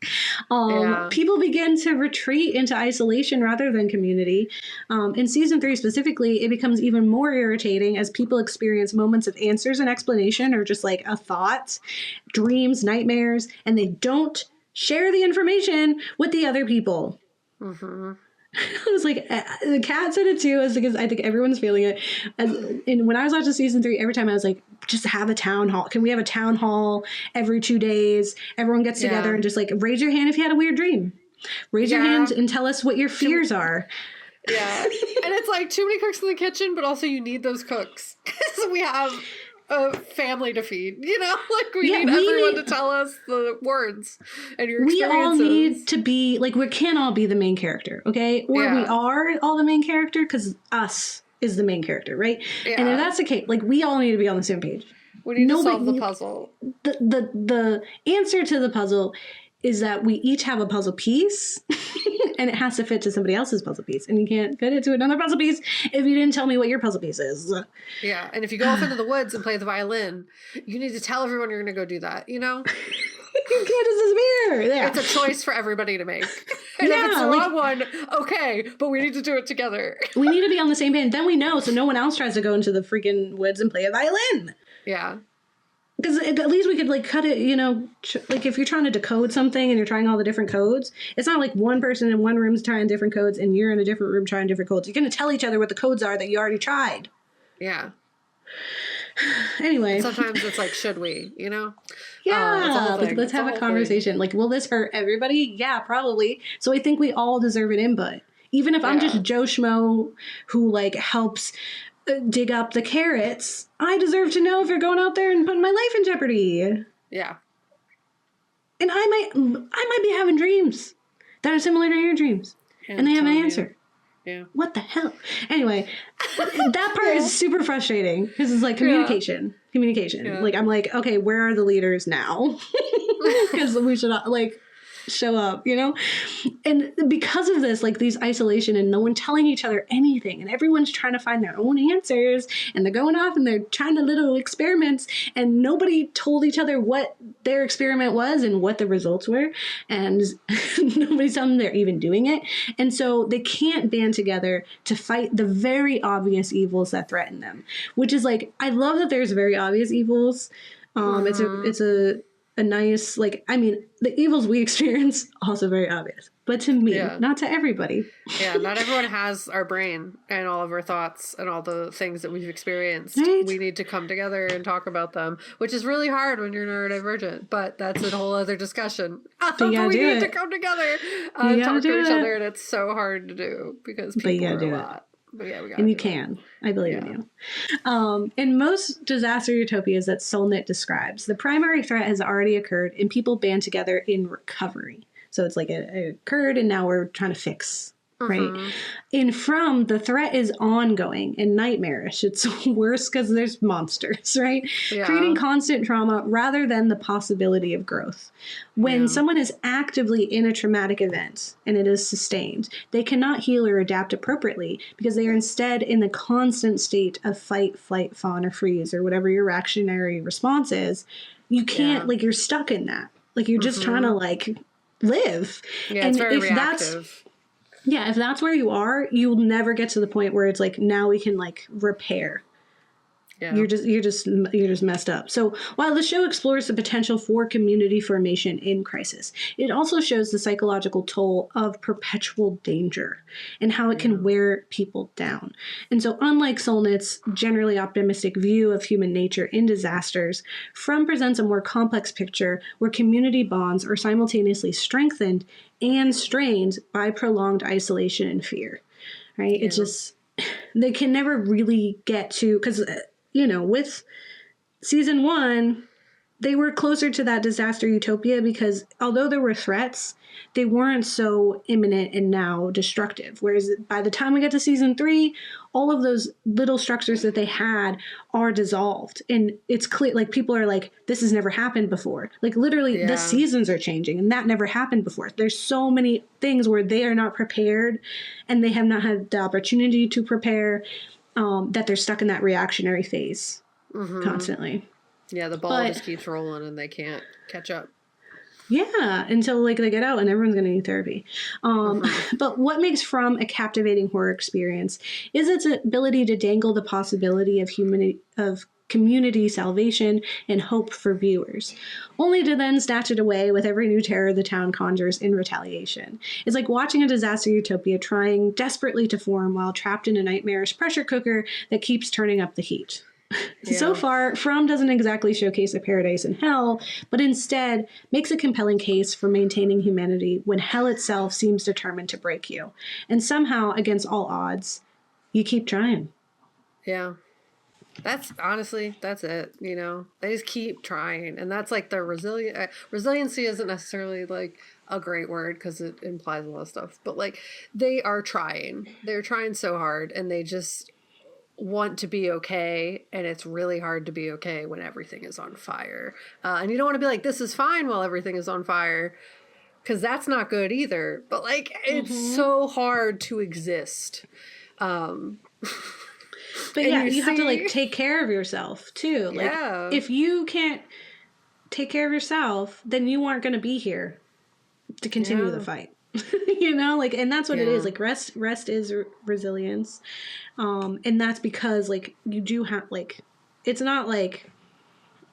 People begin to retreat into isolation rather than community. In season 3 specifically, it becomes even more irritating as people experience moments of answers and explanation, or just like a thought, dreams, nightmares, and they don't share the information with the other people. I was like, the cat said it too, because I think everyone's feeling it. And when I was watching season 3, every time I was like, just have a town hall. Can we have a town hall every 2 days? Everyone gets together and just like, raise your hand if you had a weird dream. Raise your hand and tell us what your fears are. And it's like too many cooks in the kitchen, but also you need those cooks. So we have a family to feed, you know, like we need everyone to tell us the words and your experiences. We all need to be like, we can't all be the main character, okay? Or we are all the main character, because us is the main character, right? And if that's the case, like, we all need to be on the same page. We need to solve the puzzle. The answer to the puzzle is that we each have a puzzle piece and it has to fit to somebody else's puzzle piece. And you can't fit it to another puzzle piece if you didn't tell me what your puzzle piece is. Yeah. And if you go off into the woods and play the violin, you need to tell everyone you're going to go do that, you know? You can't disappear. Yeah. It's a choice for everybody to make. And if it's the wrong one, okay, but we need to do it together. We need to be on the same page. Then we know, so no one else tries to go into the freaking woods and play a violin. Yeah. Because at least we could, like, cut it, you know, like, if you're trying to decode something and you're trying all the different codes, it's not like one person in one room's trying different codes and you're in a different room trying different codes. You're going to tell each other what the codes are that you already tried. Yeah. Anyway. And sometimes it's like, should we, you know? Yeah. Let's have a conversation. Like, will this hurt everybody? Yeah, probably. So I think we all deserve an input. Even if I'm just Joe Schmo who, like, helps dig up the carrots. I deserve to know if you're going out there and putting my life in jeopardy. Yeah. And I might be having dreams that are similar to your dreams. Yeah, and they have an answer. Yeah. What the hell? Anyway, that part is super frustrating because it's like communication. Yeah. Like, I'm like, okay, where are the leaders now? Because we should like show up, you know? And because of this, like these isolation and no one telling each other anything, and everyone's trying to find their own answers, and they're going off and they're trying to little experiments, and nobody told each other what their experiment was and what the results were, and nobody's telling them they're even doing it. And so they can't band together to fight the very obvious evils that threaten them, which is like, I love that there's very obvious evils. It's a nice, like, I mean, the evils we experience also very obvious, but to me, not to everybody. Yeah, not everyone has our brain and all of our thoughts and all the things that we've experienced. Right? We need to come together and talk about them, which is really hard when you're neurodivergent, but that's a whole other discussion. We need to come together and talk to each other, and it's so hard to do because people are a lot. But yeah, we got. And you can. I believe in you. In most disaster utopias that Solnit describes, the primary threat has already occurred and people band together in recovery. So it's like it occurred and now we're trying to fix, right? In From, the threat is ongoing and nightmarish. It's worse because there's monsters, right? Yeah. Creating constant trauma rather than the possibility of growth. When someone is actively in a traumatic event and it is sustained, they cannot heal or adapt appropriately because they are instead in the constant state of fight, flight, fawn, or freeze, or whatever your reactionary response is. You can't, like, you're stuck in that. Like, you're just trying to, like, live. Yeah, and it's very reactive. If that's where you are, you'll never get to the point where it's like, now we can like repair. Yeah. You're just messed up. So while the show explores the potential for community formation in crisis, it also shows the psychological toll of perpetual danger and how it can wear people down. And so unlike Solnit's generally optimistic view of human nature in disasters, From presents a more complex picture where community bonds are simultaneously strengthened and strained by prolonged isolation and fear. Right? Yeah. It just, they can never really get to, because you know, with season 1, they were closer to that disaster utopia because although there were threats, they weren't so imminent and now destructive. Whereas by the time we get to season 3, all of those little structures that they had are dissolved. And it's clear, like, people are like, this has never happened before. Like, literally, the seasons are changing and that never happened before. There's so many things where they are not prepared and they have not had the opportunity to prepare. That they're stuck in that reactionary phase constantly. Yeah, the ball just keeps rolling and they can't catch up. Yeah, until like they get out and everyone's going to need therapy. But what makes From a captivating horror experience is its ability to dangle the possibility of community salvation and hope for viewers, only to then snatch it away with every new terror the town conjures in retaliation. It's like watching a disaster utopia trying desperately to form while trapped in a nightmarish pressure cooker that keeps turning up the heat. Yeah. So far, From doesn't exactly showcase a paradise in hell, but instead makes a compelling case for maintaining humanity when hell itself seems determined to break you. And somehow, against all odds, you keep trying. Yeah. That's it. You know, they just keep trying. And that's like their resiliency isn't necessarily like a great word because it implies a lot of stuff, but like they are trying. They're trying so hard and they just want to be okay. And it's really hard to be okay when everything is on fire. And you don't want to be like, this is fine while everything is on fire, because that's not good either. But like, it's so hard to exist. But yeah, you have to like take care of yourself too. Like if you can't take care of yourself, then you aren't going to be here to continue the fight. You know, like, and that's what it is. Like rest is resilience. And that's because like you do have like, it's not like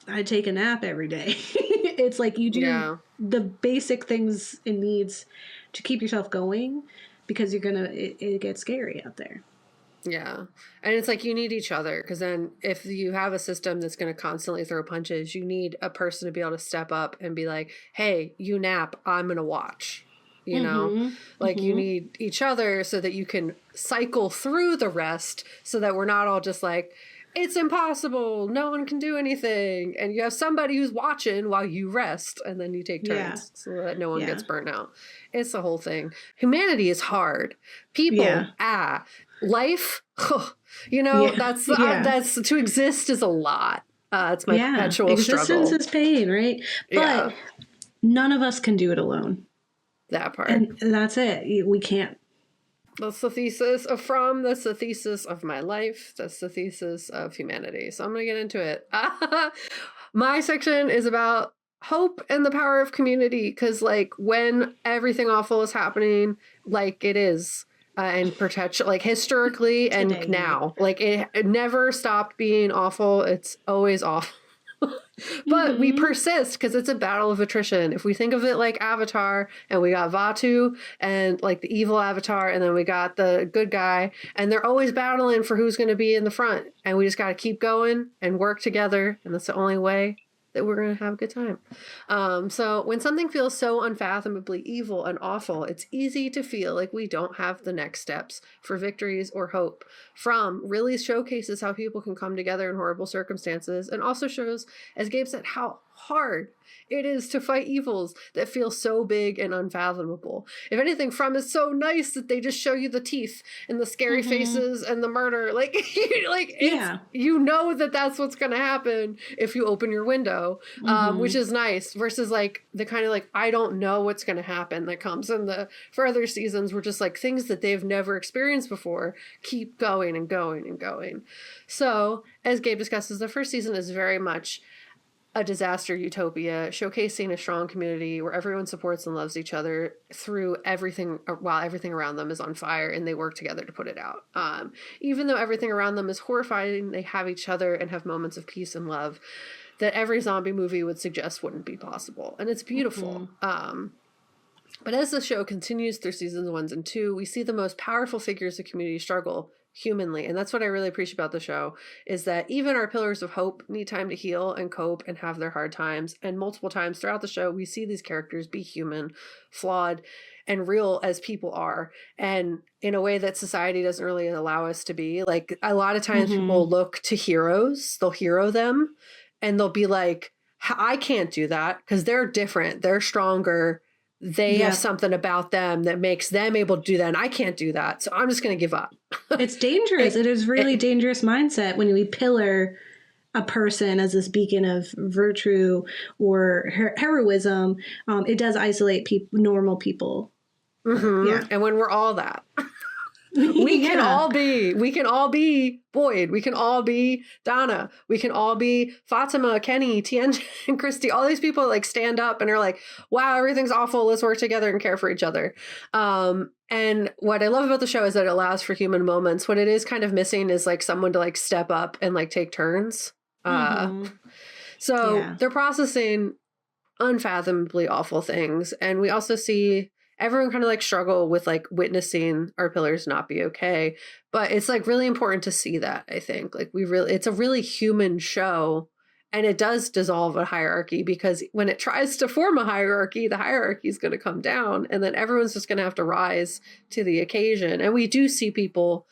I take a nap every day. It's like you do the basic things and needs to keep yourself going because it gets scary out there. Yeah. And it's like you need each other because then if you have a system that's going to constantly throw punches, you need a person to be able to step up and be like, hey, you nap, I'm going to watch. you know? Like you need each other so that you can cycle through the rest so that we're not all just like, it's impossible, no one can do anything. And you have somebody who's watching while you rest, and then you take turns so that no one gets burnt out. It's the whole thing. Humanity is hard. People, life, you know, that's to exist is a lot. It's my perpetual struggle. Existence is pain, right? But none of us can do it alone. That part. And that's it. We can't. That's the thesis of From. That's the thesis of my life. That's the thesis of humanity. So I'm going to get into it. My section is about hope and the power of community. Because, like, when everything awful is happening, like it is, and perpetual, like historically and now, like it never stopped being awful. It's always awful. But we persist because it's a battle of attrition. If we think of it like Avatar, and we got Vatu and like the evil Avatar, and then we got the good guy, and they're always battling for who's going to be in the front, and we just got to keep going and work together, and that's the only way that we're going to have a good time. So when something feels so unfathomably evil and awful, it's easy to feel like we don't have the next steps for victories or hope. From really showcases how people can come together in horrible circumstances, and also shows, as Gabe said, how hard it is to fight evils that feel so big and unfathomable. If anything, From is so nice that they just show you the teeth and the scary faces and the murder. Like, you know that that's what's going to happen if you open your window, which is nice, versus like the kind of like, I don't know what's going to happen that comes in the further seasons, where just like things that they've never experienced before keep going and going and going. So, as Gabe discusses, the first season is very much a disaster utopia, showcasing a strong community where everyone supports and loves each other through everything, while everything around them is on fire, and they work together to put it out. Even though everything around them is horrifying, they have each other and have moments of peace and love that every zombie movie would suggest wouldn't be possible. And it's beautiful. But as the show continues through seasons 1 and 2, we see the most powerful figures of community struggle humanly. And that's what I really appreciate about the show, is that even our pillars of hope need time to heal and cope and have their hard times. And multiple times throughout the show, we see these characters be human, flawed, and real as people are, and in a way that society doesn't really allow us to be. Like, a lot of times people look to heroes, they'll hero them, and they'll be like, I can't do that because they're different, they're stronger, they have something about them that makes them able to do that, and I can't do that, so I'm just going to give up. It's dangerous. It is really dangerous mindset when we pillar a person as this beacon of virtue or heroism. It does isolate normal people. And when we're all that. We can all be Boyd. We can all be Donna. We can all be Fatima, Kenny, Tianjin, and Christy. All these people like stand up and are like, wow, everything's awful. Let's work together and care for each other. And what I love about the show is that it allows for human moments. What it is kind of missing is like someone to like step up and like take turns. So they're processing unfathomably awful things. And we also see everyone kind of like struggle with like witnessing our pillars not be okay. But it's like really important to see that, I think. Like it's a really human show, and it does dissolve a hierarchy, because when it tries to form a hierarchy, the hierarchy is going to come down, and then everyone's just going to have to rise to the occasion. And we do see people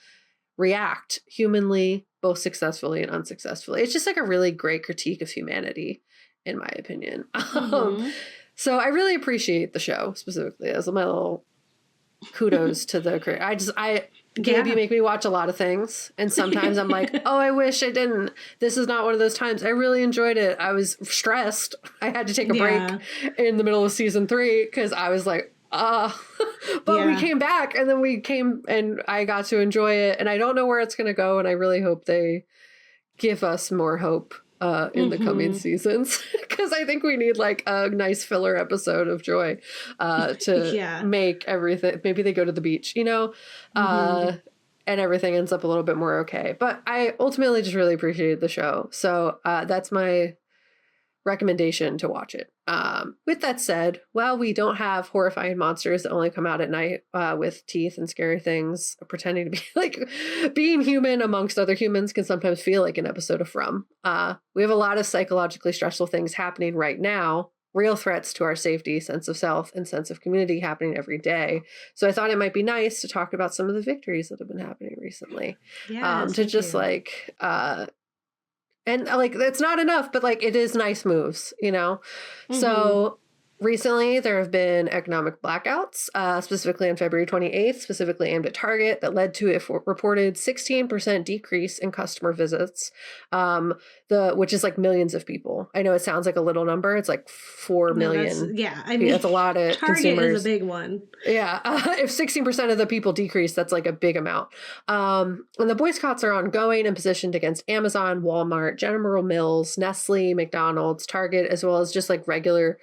react humanly, both successfully and unsuccessfully. It's just like a really great critique of humanity, in my opinion. So I really appreciate the show specifically. As my little kudos to the creator. Gabe, you make me watch a lot of things, and sometimes I'm like, oh, I wish I didn't. This is not one of those times. I really enjoyed it. I was stressed. I had to take a break in the middle of season 3 because I was like, but we came back, and then I got to enjoy it, and I don't know where it's going to go, and I really hope they give us more hope in the coming seasons, because I think we need like a nice filler episode of joy to make everything. Maybe they go to the beach, and everything ends up a little bit more okay. But I ultimately just really appreciated the show. So that's my recommendation to watch it. With that said, while we don't have horrifying monsters that only come out at night with teeth and scary things, pretending to be like being human amongst other humans can sometimes feel like an episode of From. We have a lot of psychologically stressful things happening right now real threats to our safety, sense of self, and sense of community happening every day. So I thought it might be nice to talk about some of the victories that have been happening recently. To just like, and like, it's not enough, but like, it is nice moves, you know? Mm-hmm. So recently, there have been economic blackouts, specifically on February 28th, specifically aimed at Target, that led to a reported 16% decrease in customer visits, which is like millions of people. I know it sounds like a little number. It's like 4 million. I mean, that's a lot of Target consumers. is a big one. Yeah. If 16% of the people decrease, that's like a big amount. And the boycotts are ongoing and positioned against Amazon, Walmart, General Mills, Nestle, McDonald's, Target, as well as just like regular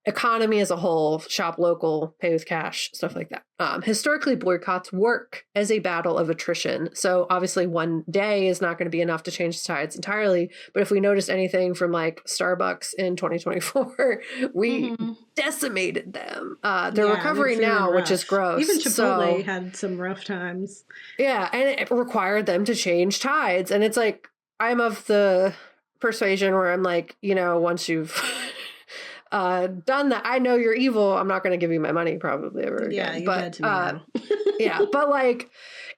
economy as a whole, shop local, pay with cash, stuff like that. Historically, boycotts work as a battle of attrition. So obviously one day is not going to be enough to change the tides entirely. But if we noticed anything from like Starbucks in 2024, we decimated them. They're recovering now, which is gross. Even Chipotle had some rough times. Yeah, and it required them to change tides. And it's like, I'm of the persuasion where I'm like, you know, once you've done that, I know you're evil. I'm not going to give you my money probably ever again. Yeah, you're dead to me now. Yeah, but like,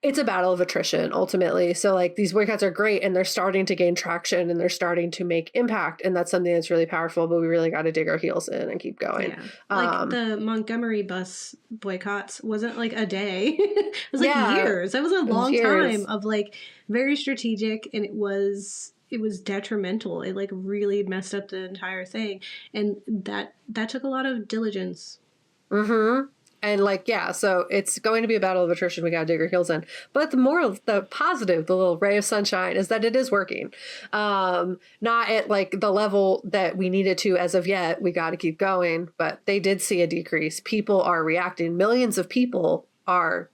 it's a battle of attrition ultimately. So like, these boycotts are great and they're starting to gain traction and they're starting to make impact, and that's something that's really powerful. But we really got to dig our heels in and keep going. Yeah. Like the Montgomery bus boycotts wasn't like a day. It was like years. That was a long time of like very strategic, and it was detrimental. It like really messed up the entire thing. And that took a lot of diligence. Mm-hmm. And like, yeah, so it's going to be a battle of attrition. We got to dig our heels in. But the positive, the little ray of sunshine is that it is working. Not at like the level that we needed to as of yet. We got to keep going. But they did see a decrease. People are reacting. Millions of people are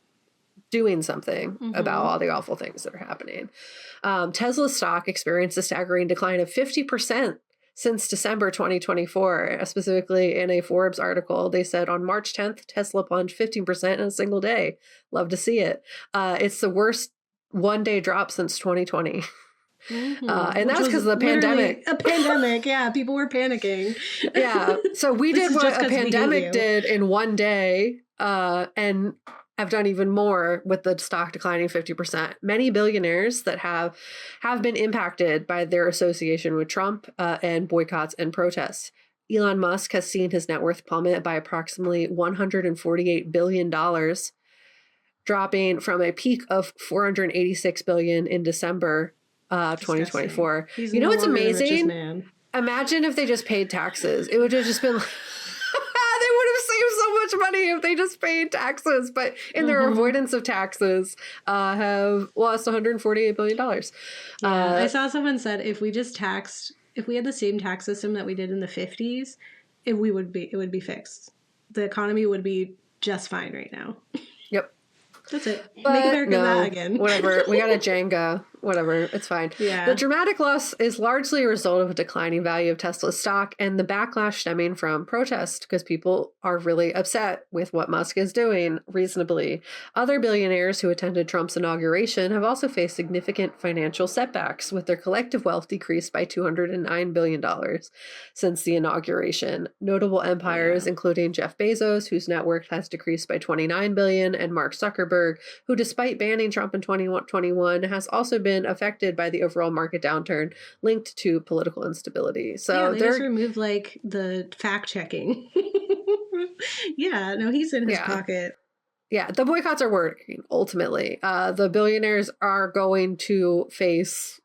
doing something about all the awful things that are happening. Tesla stock experienced a staggering decline of 50% since December 2024. Specifically in a Forbes article, they said on March 10th, Tesla plunged 15% in a single day. Love to see it. It's the worst one-day drop since 2020. And that's because of the pandemic. A pandemic, yeah. People were panicking. Yeah. So we did what a pandemic did in one day, and have done even more with the stock declining 50%. Many billionaires that have been impacted by their association with Trump and boycotts and protests. Elon Musk has seen his net worth plummet by approximately $148 billion, dropping from a peak of $486 billion in December 2024. You know what's amazing? Imagine if they just paid taxes. It would have just been... They would have saved so much money if they just paid taxes, but in their avoidance of taxes, have lost $148 billion. I saw someone said if we had the same tax system that we did in the 50s, it would be fixed. The economy would be just fine right now. Yep. That's it. But make America that again. Whatever. We got a Jenga. Whatever. It's fine. Yeah. The dramatic loss is largely a result of a declining value of Tesla's stock and the backlash stemming from protest, because people are really upset with what Musk is doing, reasonably. Other billionaires who attended Trump's inauguration have also faced significant financial setbacks, with their collective wealth decreased by $209 billion since the inauguration. Notable empires, including Jeff Bezos, whose net worth has decreased by $29 billion, and Mark Zuckerberg, who, despite banning Trump in 2021, has also been affected by the overall market downturn linked to political instability. So they just removed like the fact checking. Yeah, no, he's in his pocket. Yeah, the boycotts are working, ultimately. The billionaires are going to face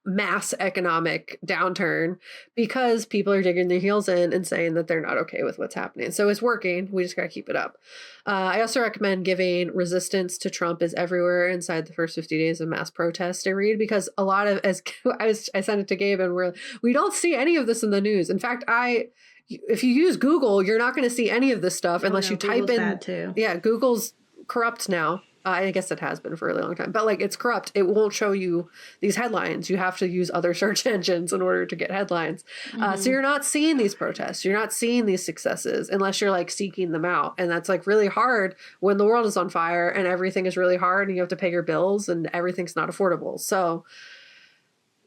mass economic downturn because people are digging their heels in and saying that they're not okay with what's happening. So it's working. We just got to keep it up. I also recommend giving Resistance to Trump is Everywhere inside the first 50 days of mass protest a read, because a lot of, as I sent it to Gabe, and we don't see any of this in the news. In fact, if you use Google, you're not going to see any of this stuff unless you type in. Bad too. Yeah, Google's corrupt now. I guess it has been for a really long time, but like, it's corrupt. It won't show you these headlines. You have to use other search engines in order to get headlines. So you're not seeing these protests. You're not seeing these successes unless you're like seeking them out. And that's like really hard when the world is on fire and everything is really hard and you have to pay your bills and everything's not affordable. So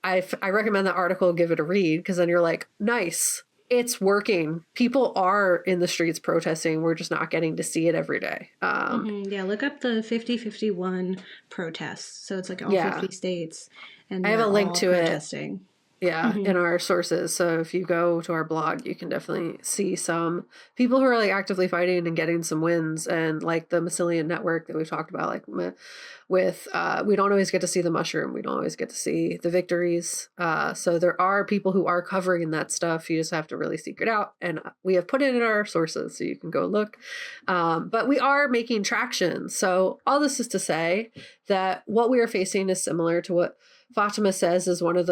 I recommend that article, give it a read, because then you're like, nice. it's working. People are in the streets protesting. We're just not getting to see it every day. Yeah, look up the 50-51 protests. So it's like all Yeah. 50 states, and I have a they're link all to it. protesting. Yeah, in our sources. So if you go to our blog, you can definitely see some people who are like actively fighting and getting some wins, and like the mycelium network that we've talked about, like with we don't always get to see the mushroom, we don't always get to see the victories. So there are people who are covering that stuff. You just have to really seek it out, and we have put it in our sources so you can go look. But we are making traction. So all this is to say that what we are facing is similar to what Fatima says is one of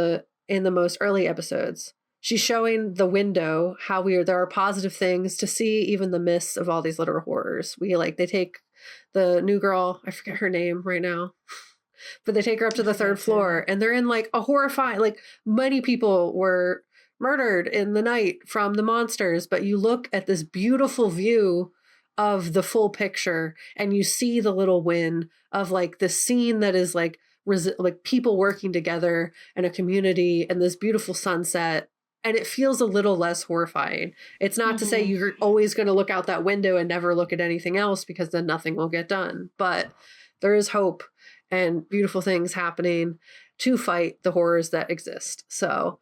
in the most early episodes. She's showing the window how there are positive things to see, even the myths of all these literal horrors. They take the new girl, I forget her name right now, but they take her up to the third floor, and they're in like a horrifying, like many people were murdered in the night from the monsters, but you look at this beautiful view of the full picture, and you see the little win of like the scene that is like people working together and a community and this beautiful sunset, and it feels a little less horrifying. It's not to say you're always going to look out that window and never look at anything else, because then nothing will get done, but there is hope and beautiful things happening to fight the horrors that exist. So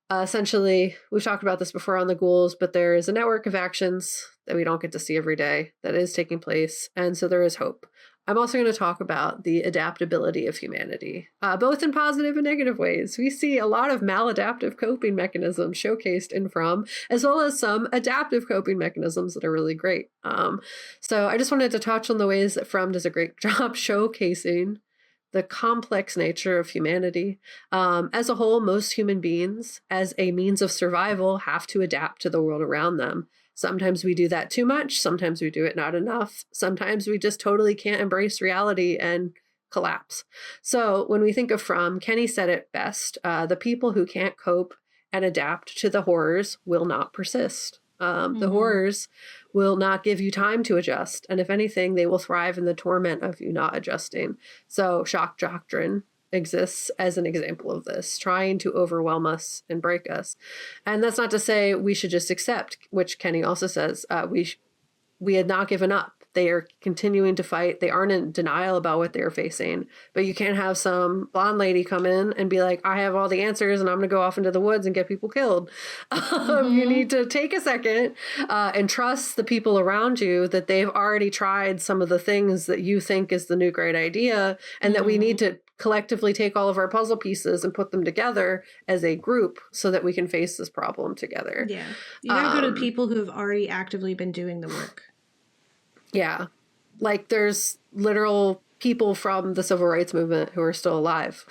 essentially, we've talked about this before on the Ghouls, but there is a network of actions that we don't get to see every day that is taking place, and so there is hope. I'm also going to talk about the adaptability of humanity, both in positive and negative ways. We see a lot of maladaptive coping mechanisms showcased in From, as well as some adaptive coping mechanisms that are really great. So I just wanted to touch on the ways that From does a great job showcasing the complex nature of humanity. As a whole, most human beings, as a means of survival, have to adapt to the world around them. Sometimes we do that too much. Sometimes we do it not enough. Sometimes we just totally can't embrace reality and collapse. So when we think of From, Kenny said it best. The people who can't cope and adapt to the horrors will not persist. The horrors will not give you time to adjust. And if anything, they will thrive in the torment of you not adjusting. So shock doctrine exists as an example of this, trying to overwhelm us and break us. And that's not to say we should just accept, which Kenny also says, we had not given up. They are continuing to fight. They aren't in denial about what they're facing. But you can't have some blonde lady come in and be like, I have all the answers and I'm going to go off into the woods and get people killed. You need to take a second and trust the people around you that they've already tried some of the things that you think is the new great idea, and that we need to collectively take all of our puzzle pieces and put them together as a group so that we can face this problem together. Yeah. You gotta go to people who have already actively been doing the work. Yeah. Like there's literal people from the civil rights movement who are still alive.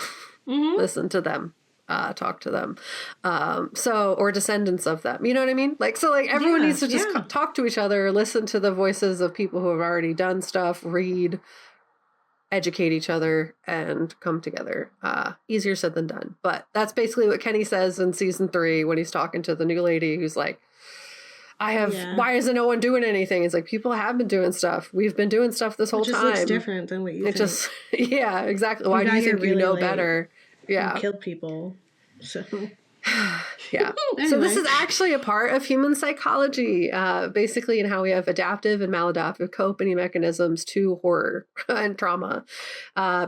Listen to them. Talk to them. Or descendants of them. You know what I mean? Like, so like everyone needs to just talk to each other, listen to the voices of people who have already done stuff, read, educate each other, and come together. Easier said than done. But that's basically what Kenny says in season 3 when he's talking to the new lady who's like, why isn't no one doing anything? It's like, people have been doing stuff. We've been doing stuff this whole time. It just looks different than what you think. Yeah, exactly. Why do you think you know better? Yeah. You killed people. So. Yeah. Anyway. So this is actually a part of human psychology, basically, in how we have adaptive and maladaptive coping mechanisms to horror and trauma.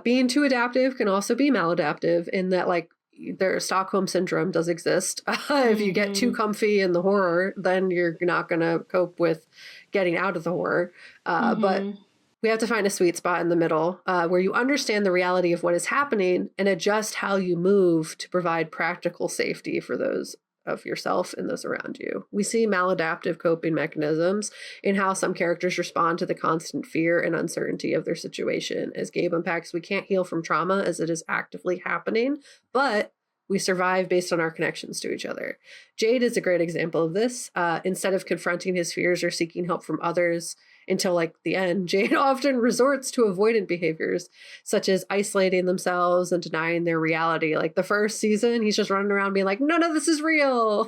Being too adaptive can also be maladaptive in that, like, their Stockholm syndrome does exist. If you get too comfy in the horror, then you're not going to cope with getting out of the horror. But we have to find a sweet spot in the middle where you understand the reality of what is happening and adjust how you move to provide practical safety for those of yourself and those around you. We see maladaptive coping mechanisms in how some characters respond to the constant fear and uncertainty of their situation. As Gabe unpacks, we can't heal from trauma as it is actively happening, but we survive based on our connections to each other. Jade is a great example of this. Instead of confronting his fears or seeking help from others until like the end, Jade often resorts to avoidant behaviors, such as isolating themselves and denying their reality. Like the first season, he's just running around being like, none of this is real.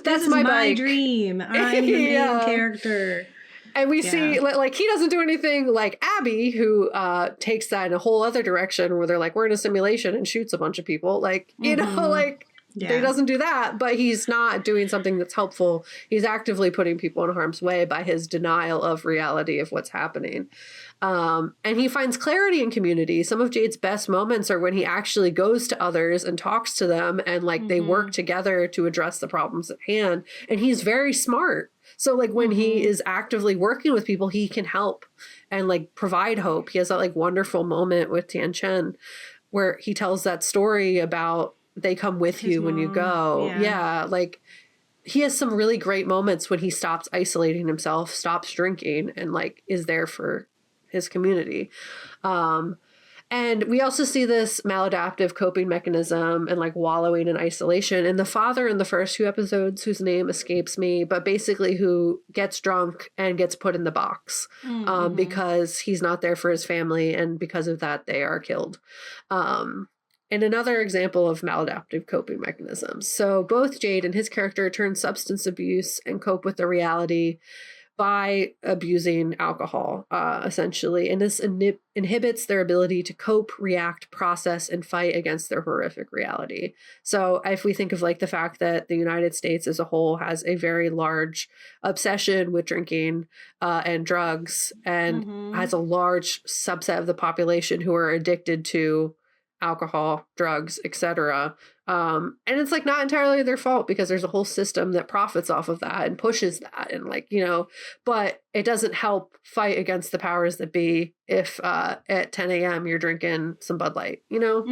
That's my dream. I'm the main character. And we see, like, he doesn't do anything like Abby, who takes that in a whole other direction where they're like, we're in a simulation and shoots a bunch of people. Like, you know, like, He doesn't do that, but he's not doing something that's helpful. He's actively putting people in harm's way by his denial of reality of what's happening. And he finds clarity in community. Some of Jade's best moments are when he actually goes to others and talks to them, and like they work together to address the problems at hand. And he's very smart. So like when he is actively working with people, he can help and like provide hope. He has that like wonderful moment with Tian Chen where he tells that story about they come with you when you go. Yeah. Like he has some really great moments when he stops isolating himself, stops drinking, and like is there for his community. And we also see this maladaptive coping mechanism and like wallowing in isolation. And the father in the first 2 episodes, whose name escapes me, but basically who gets drunk and gets put in the box because he's not there for his family. And because of that, they are killed. And another example of maladaptive coping mechanisms. So both Jade and his character turn substance abuse and cope with the reality by abusing alcohol, essentially. And this inhibits their ability to cope, react, process, and fight against their horrific reality. So if we think of like the fact that the United States as a whole has a very large obsession with drinking and drugs, and has a large subset of the population who are addicted to alcohol, drugs, etc. And it's like not entirely their fault because there's a whole system that profits off of that and pushes that, and like, you know, but it doesn't help fight against the powers that be if at 10 a.m. you're drinking some Bud Light, you know?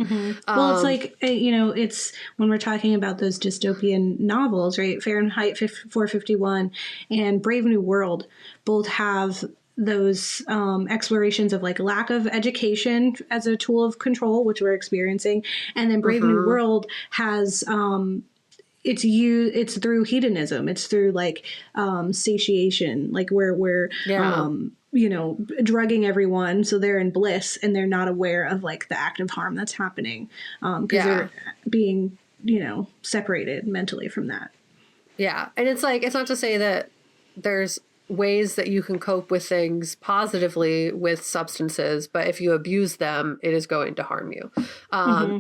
Well, it's like, you know, it's when we're talking about those dystopian novels, right? Fahrenheit 451 and Brave New World both have those explorations of like lack of education as a tool of control, which we're experiencing. And then Brave New World has it's through hedonism. It's through like satiation, like where we're you know, drugging everyone so they're in bliss and they're not aware of like the active harm that's happening because they're being, you know, separated mentally from that. Yeah. And it's like, it's not to say that there's ways that you can cope with things positively with substances, but if you abuse them, it is going to harm you.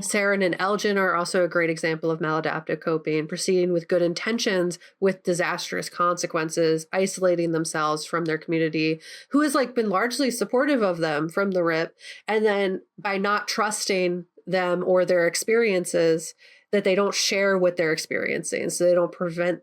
Sara and Elgin are also a great example of maladaptive coping, proceeding with good intentions with disastrous consequences, isolating themselves from their community, who has like been largely supportive of them from the rip, and then by not trusting them or their experiences, that they don't share what they're experiencing, so they don't present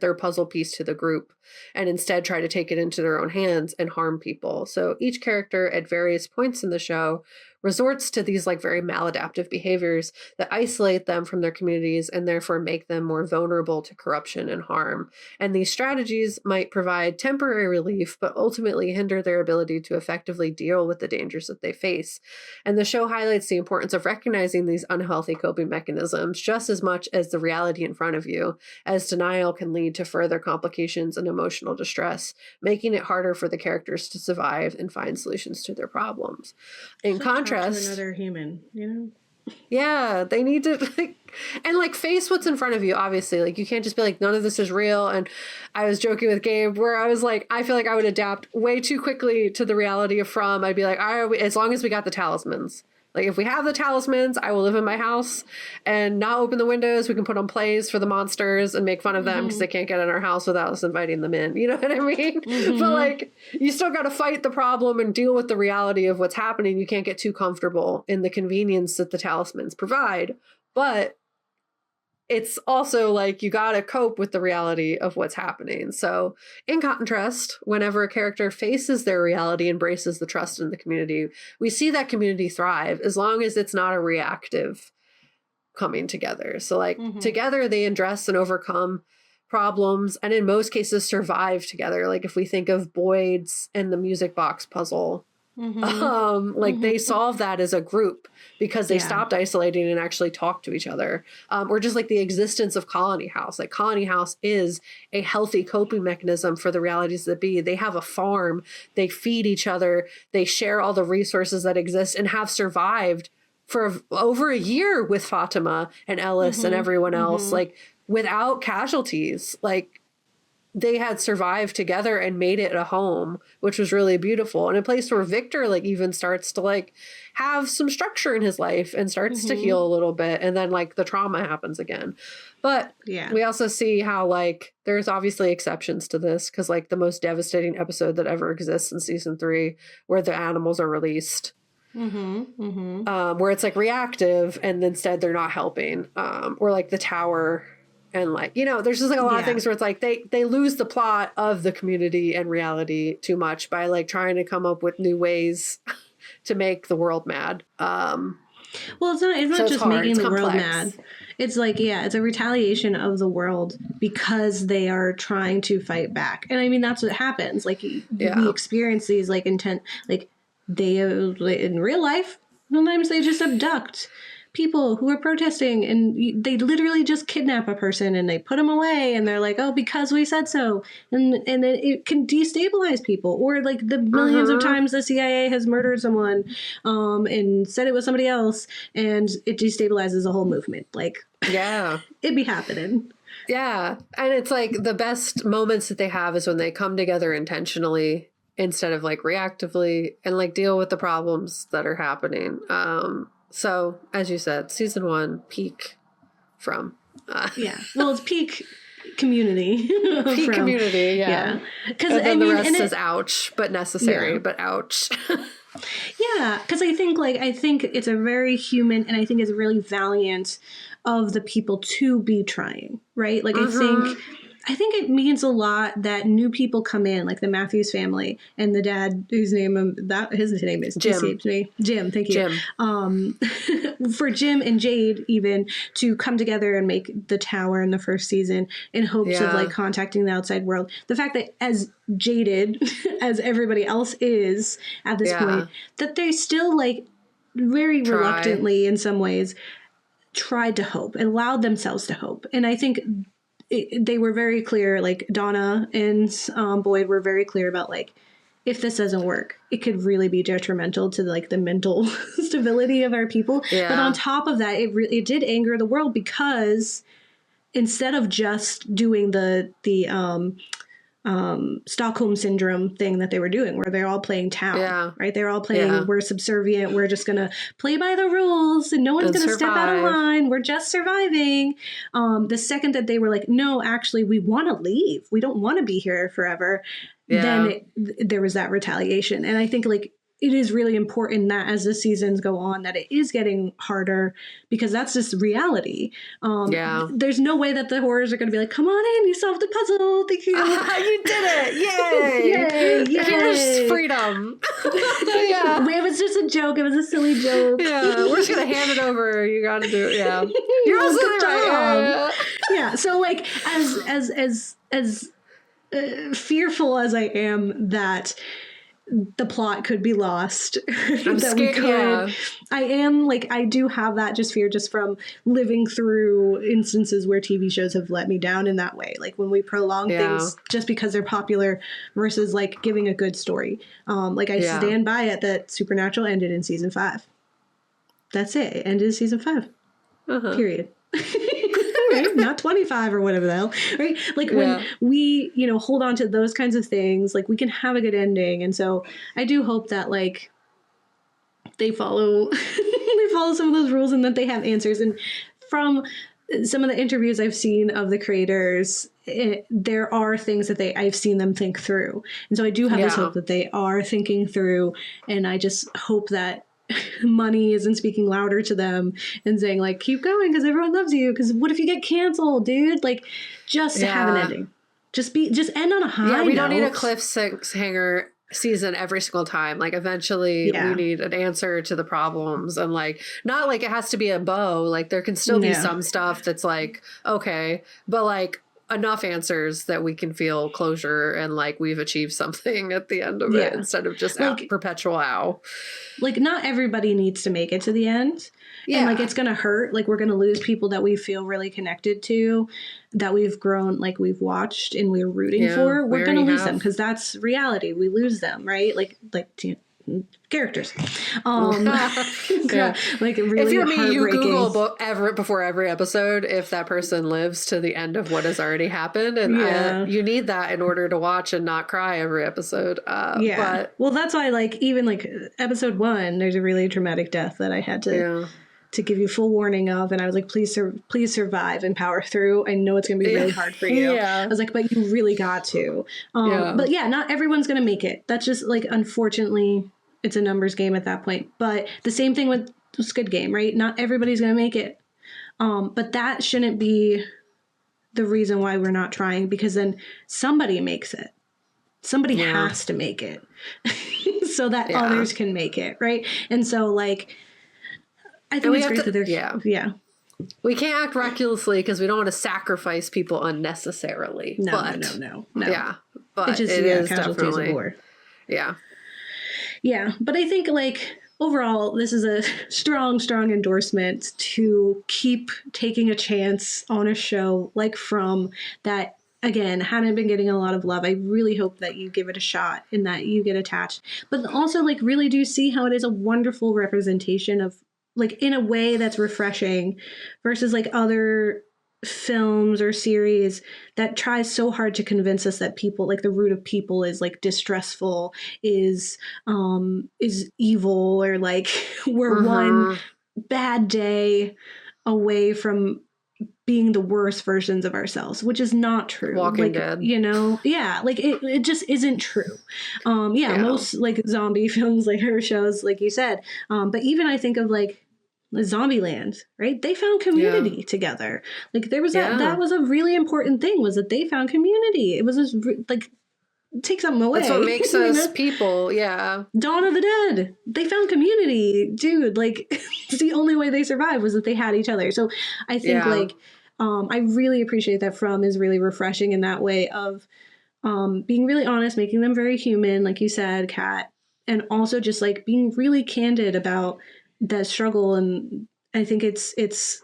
their puzzle piece to the group and instead try to take it into their own hands and harm people. So each character at various points in the show resorts to these like very maladaptive behaviors that isolate them from their communities and therefore make them more vulnerable to corruption and harm. And these strategies might provide temporary relief, but ultimately hinder their ability to effectively deal with the dangers that they face. And the show highlights the importance of recognizing these unhealthy coping mechanisms just as much as the reality in front of you, as denial can lead to further complications and emotional distress, making it harder for the characters to survive and find solutions to their problems. In contrast, to another human, you know? Yeah, they need to like, and like face what's in front of you, obviously. Like you can't just be like, none of this is real. And I was joking with Gabe where I was like, I feel like I would adapt way too quickly to the reality of From. I'd be like, as long as we got the talismans. Like if we have the talismans, I will live in my house and not open the windows. We can put on plays for the monsters and make fun of them because they can't get in our house without us inviting them in. You know what I mean? But like, you still got to fight the problem and deal with the reality of what's happening. You can't get too comfortable in the convenience that the talismans provide. But it's also like you got to cope with the reality of what's happening. So in contrast, whenever a character faces their reality, embraces the trust in the community, we see that community thrive as long as it's not a reactive coming together. So like together they address and overcome problems, and in most cases survive together. Like if we think of Boyd's and the music box puzzle, they solve that as a group because they stopped isolating and actually talked to each other. Or just like the existence of Colony House. Like Colony House is a healthy coping mechanism for the realities that be. They have a farm, they feed each other, they share all the resources that exist and have survived for over a year with Fatima and Ellis and everyone else, like without casualties. Like they had survived together and made it a home, which was really beautiful. And a place where Victor like even starts to like have some structure in his life and starts to heal a little bit. And then like the trauma happens again. But we also see how like there's obviously exceptions to this, because like the most devastating episode that ever exists in season 3, where the animals are released, where it's like reactive and instead they're not helping, or like the tower. And like, you know, there's just like a lot of things where it's like they lose the plot of the community and reality too much by like trying to come up with new ways to make the world mad. Well, it's not just making the world mad. It's like, it's a retaliation of the world because they are trying to fight back. And I mean, that's what happens. Like we experience these like like they in real life, sometimes they just abduct people who are protesting, and they literally just kidnap a person and they put them away, and they're like, oh, because we said so, and then it can destabilize people. Or like the millions of times the CIA has murdered someone and said it was somebody else, and it destabilizes a whole movement. Like, it'd be happening. Yeah. And it's like the best moments that they have is when they come together intentionally instead of like reactively and like deal with the problems that are happening. So, as you said, season 1, peak from. Well, it's peak community. Peak community, Because I mean, the rest is ouch, but necessary, but ouch. Because I think it's a very human, and I think it's really valiant of the people to be trying, right? Like, I think it means a lot that new people come in, like the Matthews family and the dad, whose name his name is Jim. Escapes me. Jim, thank you. Jim. For Jim and Jade even to come together and make the tower in the first season in hopes of like contacting the outside world. The fact that as jaded as everybody else is at this point, that they still like very reluctantly in some ways tried to hope and allowed themselves to hope. And I think they were very clear, like Donna and Boyd were very clear about like, if this doesn't work, it could really be detrimental to like the mental stability of our people. But on top of that, it did anger the world, because instead of just doing the Stockholm syndrome thing that they were doing, where they're all playing town, right? They're all playing, we're subservient, we're just going to play by the rules and no one's going to step out of line. We're just surviving. The second that they were like, no, actually, we want to leave. We don't want to be here forever. Then there was that retaliation. And I think like it is really important that as the seasons go on, that it is getting harder, because that's just reality. There's no way that the horrors are going to be like, come on in, you solved the puzzle. Thank you. You did it. Yay. Here's freedom. It was just a joke. It was a silly joke. We're just going to hand it over. You got to do it. You're also right. So like as fearful as I am that the plot could be lost, I'm scared. I do have that just fear just from living through instances where TV shows have let me down in that way. Like when we prolong things just because they're popular versus like giving a good story. I stand by it that Supernatural ended in season 5. That's it. It ended in season 5. Period. Right? Not 25 or whatever the hell, right? Like when we, hold on to those kinds of things, like we can have a good ending. And so I do hope that like they follow some of those rules and that they have answers. And from some of the interviews I've seen of the creators, there are things that I've seen them think through. And so I do have this hope that they are thinking through. And I just hope that money isn't speaking louder to them and saying like, keep going because everyone loves you. Because what if you get canceled, dude? Like, just have an ending. Just end on a high note. We don't need a cliffhanger season every single time. Like, eventually we need an answer to the problems, and like, not like it has to be a bow. Like, there can still be some stuff that's like, okay, but like enough answers that we can feel closure and like we've achieved something at the end of it, instead of just like perpetual ow. Like, not everybody needs to make it to the end. And like, it's gonna hurt. Like, we're gonna lose people that we feel really connected to, that we've grown, like we've watched and we're rooting for. We're gonna lose them because that's reality. We lose them, right? Like characters. Yeah. Like really if you're me, you heartbreaking. Google before every episode if that person lives to the end of what has already happened, and you need that in order to watch and not cry every episode. But well, that's why like even like episode 1, there's a really traumatic death that I had to give you full warning of, and I was like, please survive and power through. I know it's gonna be really hard for you. I was like, but you really got to. But yeah, not everyone's gonna make it. That's just like, unfortunately, it's a numbers game at that point. But the same thing with Squid Game, right? Not everybody's gonna make it. But that shouldn't be the reason why we're not trying, because then somebody makes it. Somebody has to make it so that others can make it, right? And so like, I think it's great that there's we can't act recklessly because we don't want to sacrifice people unnecessarily. No. Yeah, but it is casualties definitely of war. Yeah, but I think like overall, this is a strong endorsement to keep taking a chance on a show like From that. Again, hadn't been getting a lot of love. I really hope that you give it a shot and that you get attached. But also, like, really do see how it is a wonderful representation of, like, in a way that's refreshing versus, like, other films or series that tries so hard to convince us that people, like, the root of people is, like, distressful, is evil, or, like, we're one bad day away from being the worst versions of ourselves, which is not true. Walking Dead. You know? Yeah. Like it just isn't true. Most like zombie films, like horror shows, like you said. But even I think of like Zombieland, right? They found community together. Like there was that was a really important thing, was that they found community. It was just like, take something away. That's what makes us people. Yeah. Dawn of the Dead. They found community, dude. Like it's the only way they survived was that they had each other. So I think like I really appreciate that From is really refreshing in that way of being really honest, making them very human, like you said, Kat, and also just like being really candid about that struggle. And I think it's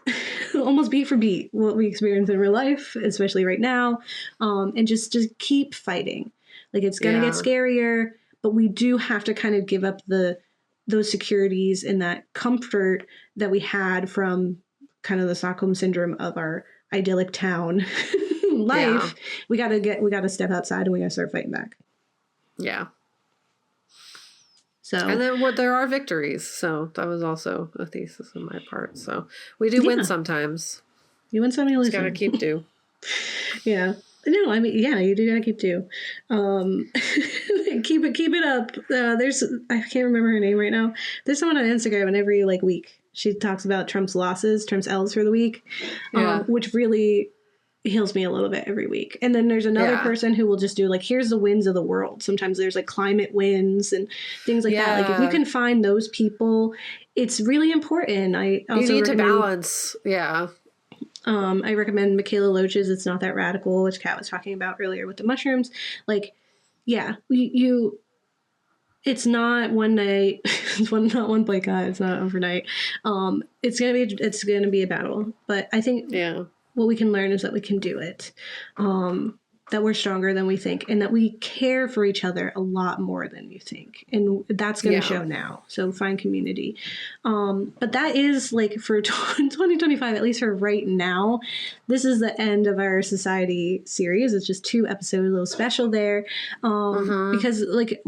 almost beat for beat what we experience in real life, especially right now, and just keep fighting. Like it's gonna get scarier, but we do have to kind of give up those securities and that comfort that we had from kind of the Stockholm syndrome of our idyllic town life. We gotta step outside and we gotta start fighting back. Yeah. So, and then there are victories. So that was also a thesis on my part. So we do win sometimes. You win some, you lose some. Gotta keep due. Yeah. No, I mean, yeah, you do gotta keep due. Keep it up. There's, I can't remember her name right now. There's someone on Instagram, and every like week she talks about Trump's losses, Trump's L's for the week, which really heals me a little bit every week. And then there's another person who will just do like, here's the wins of the world. Sometimes there's like climate wins and things like that. Like if you can find those people, it's really important. I also you need to balance. Yeah. I recommend Michaela Loach's It's Not That Radical, which Kat was talking about earlier with the mushrooms. Like, yeah, you it's not one night, it's not one boycott, it's not overnight. It's gonna be a battle. But I think what we can learn is that we can do it. That we're stronger than we think, and that we care for each other a lot more than you think. And that's going to show now. So find community. But that is like for 2025, at least for right now, this is the end of our society series. It's just 2 episodes, a little special there. Because like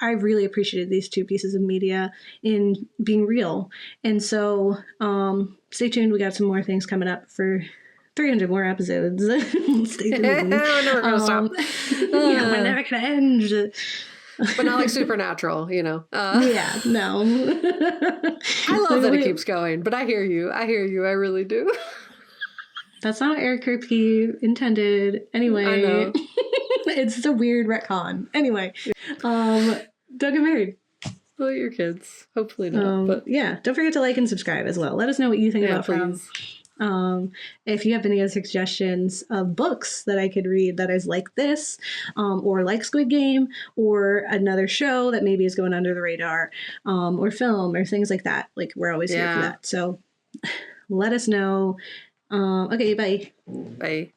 I really appreciated these 2 pieces of media in being real. And so stay tuned. We got some more things coming up for 300 more episodes. Stay tuned. We're never gonna stop. We're never gonna end. But not like Supernatural, you know. Yeah, no. I love that it keeps going, but I hear you. I really do. That's not what Eric Kripke intended. Anyway, I know. It's just a weird retcon. Anyway, don't get married. Well, your kids. Hopefully not. But yeah, don't forget to like and subscribe as well. Let us know what you think about please. If you have any other suggestions of books that I could read that is like this, or like Squid Game, or another show that maybe is going under the radar, or film or things like that, like we're always here for that. So let us know. Okay, bye. Bye.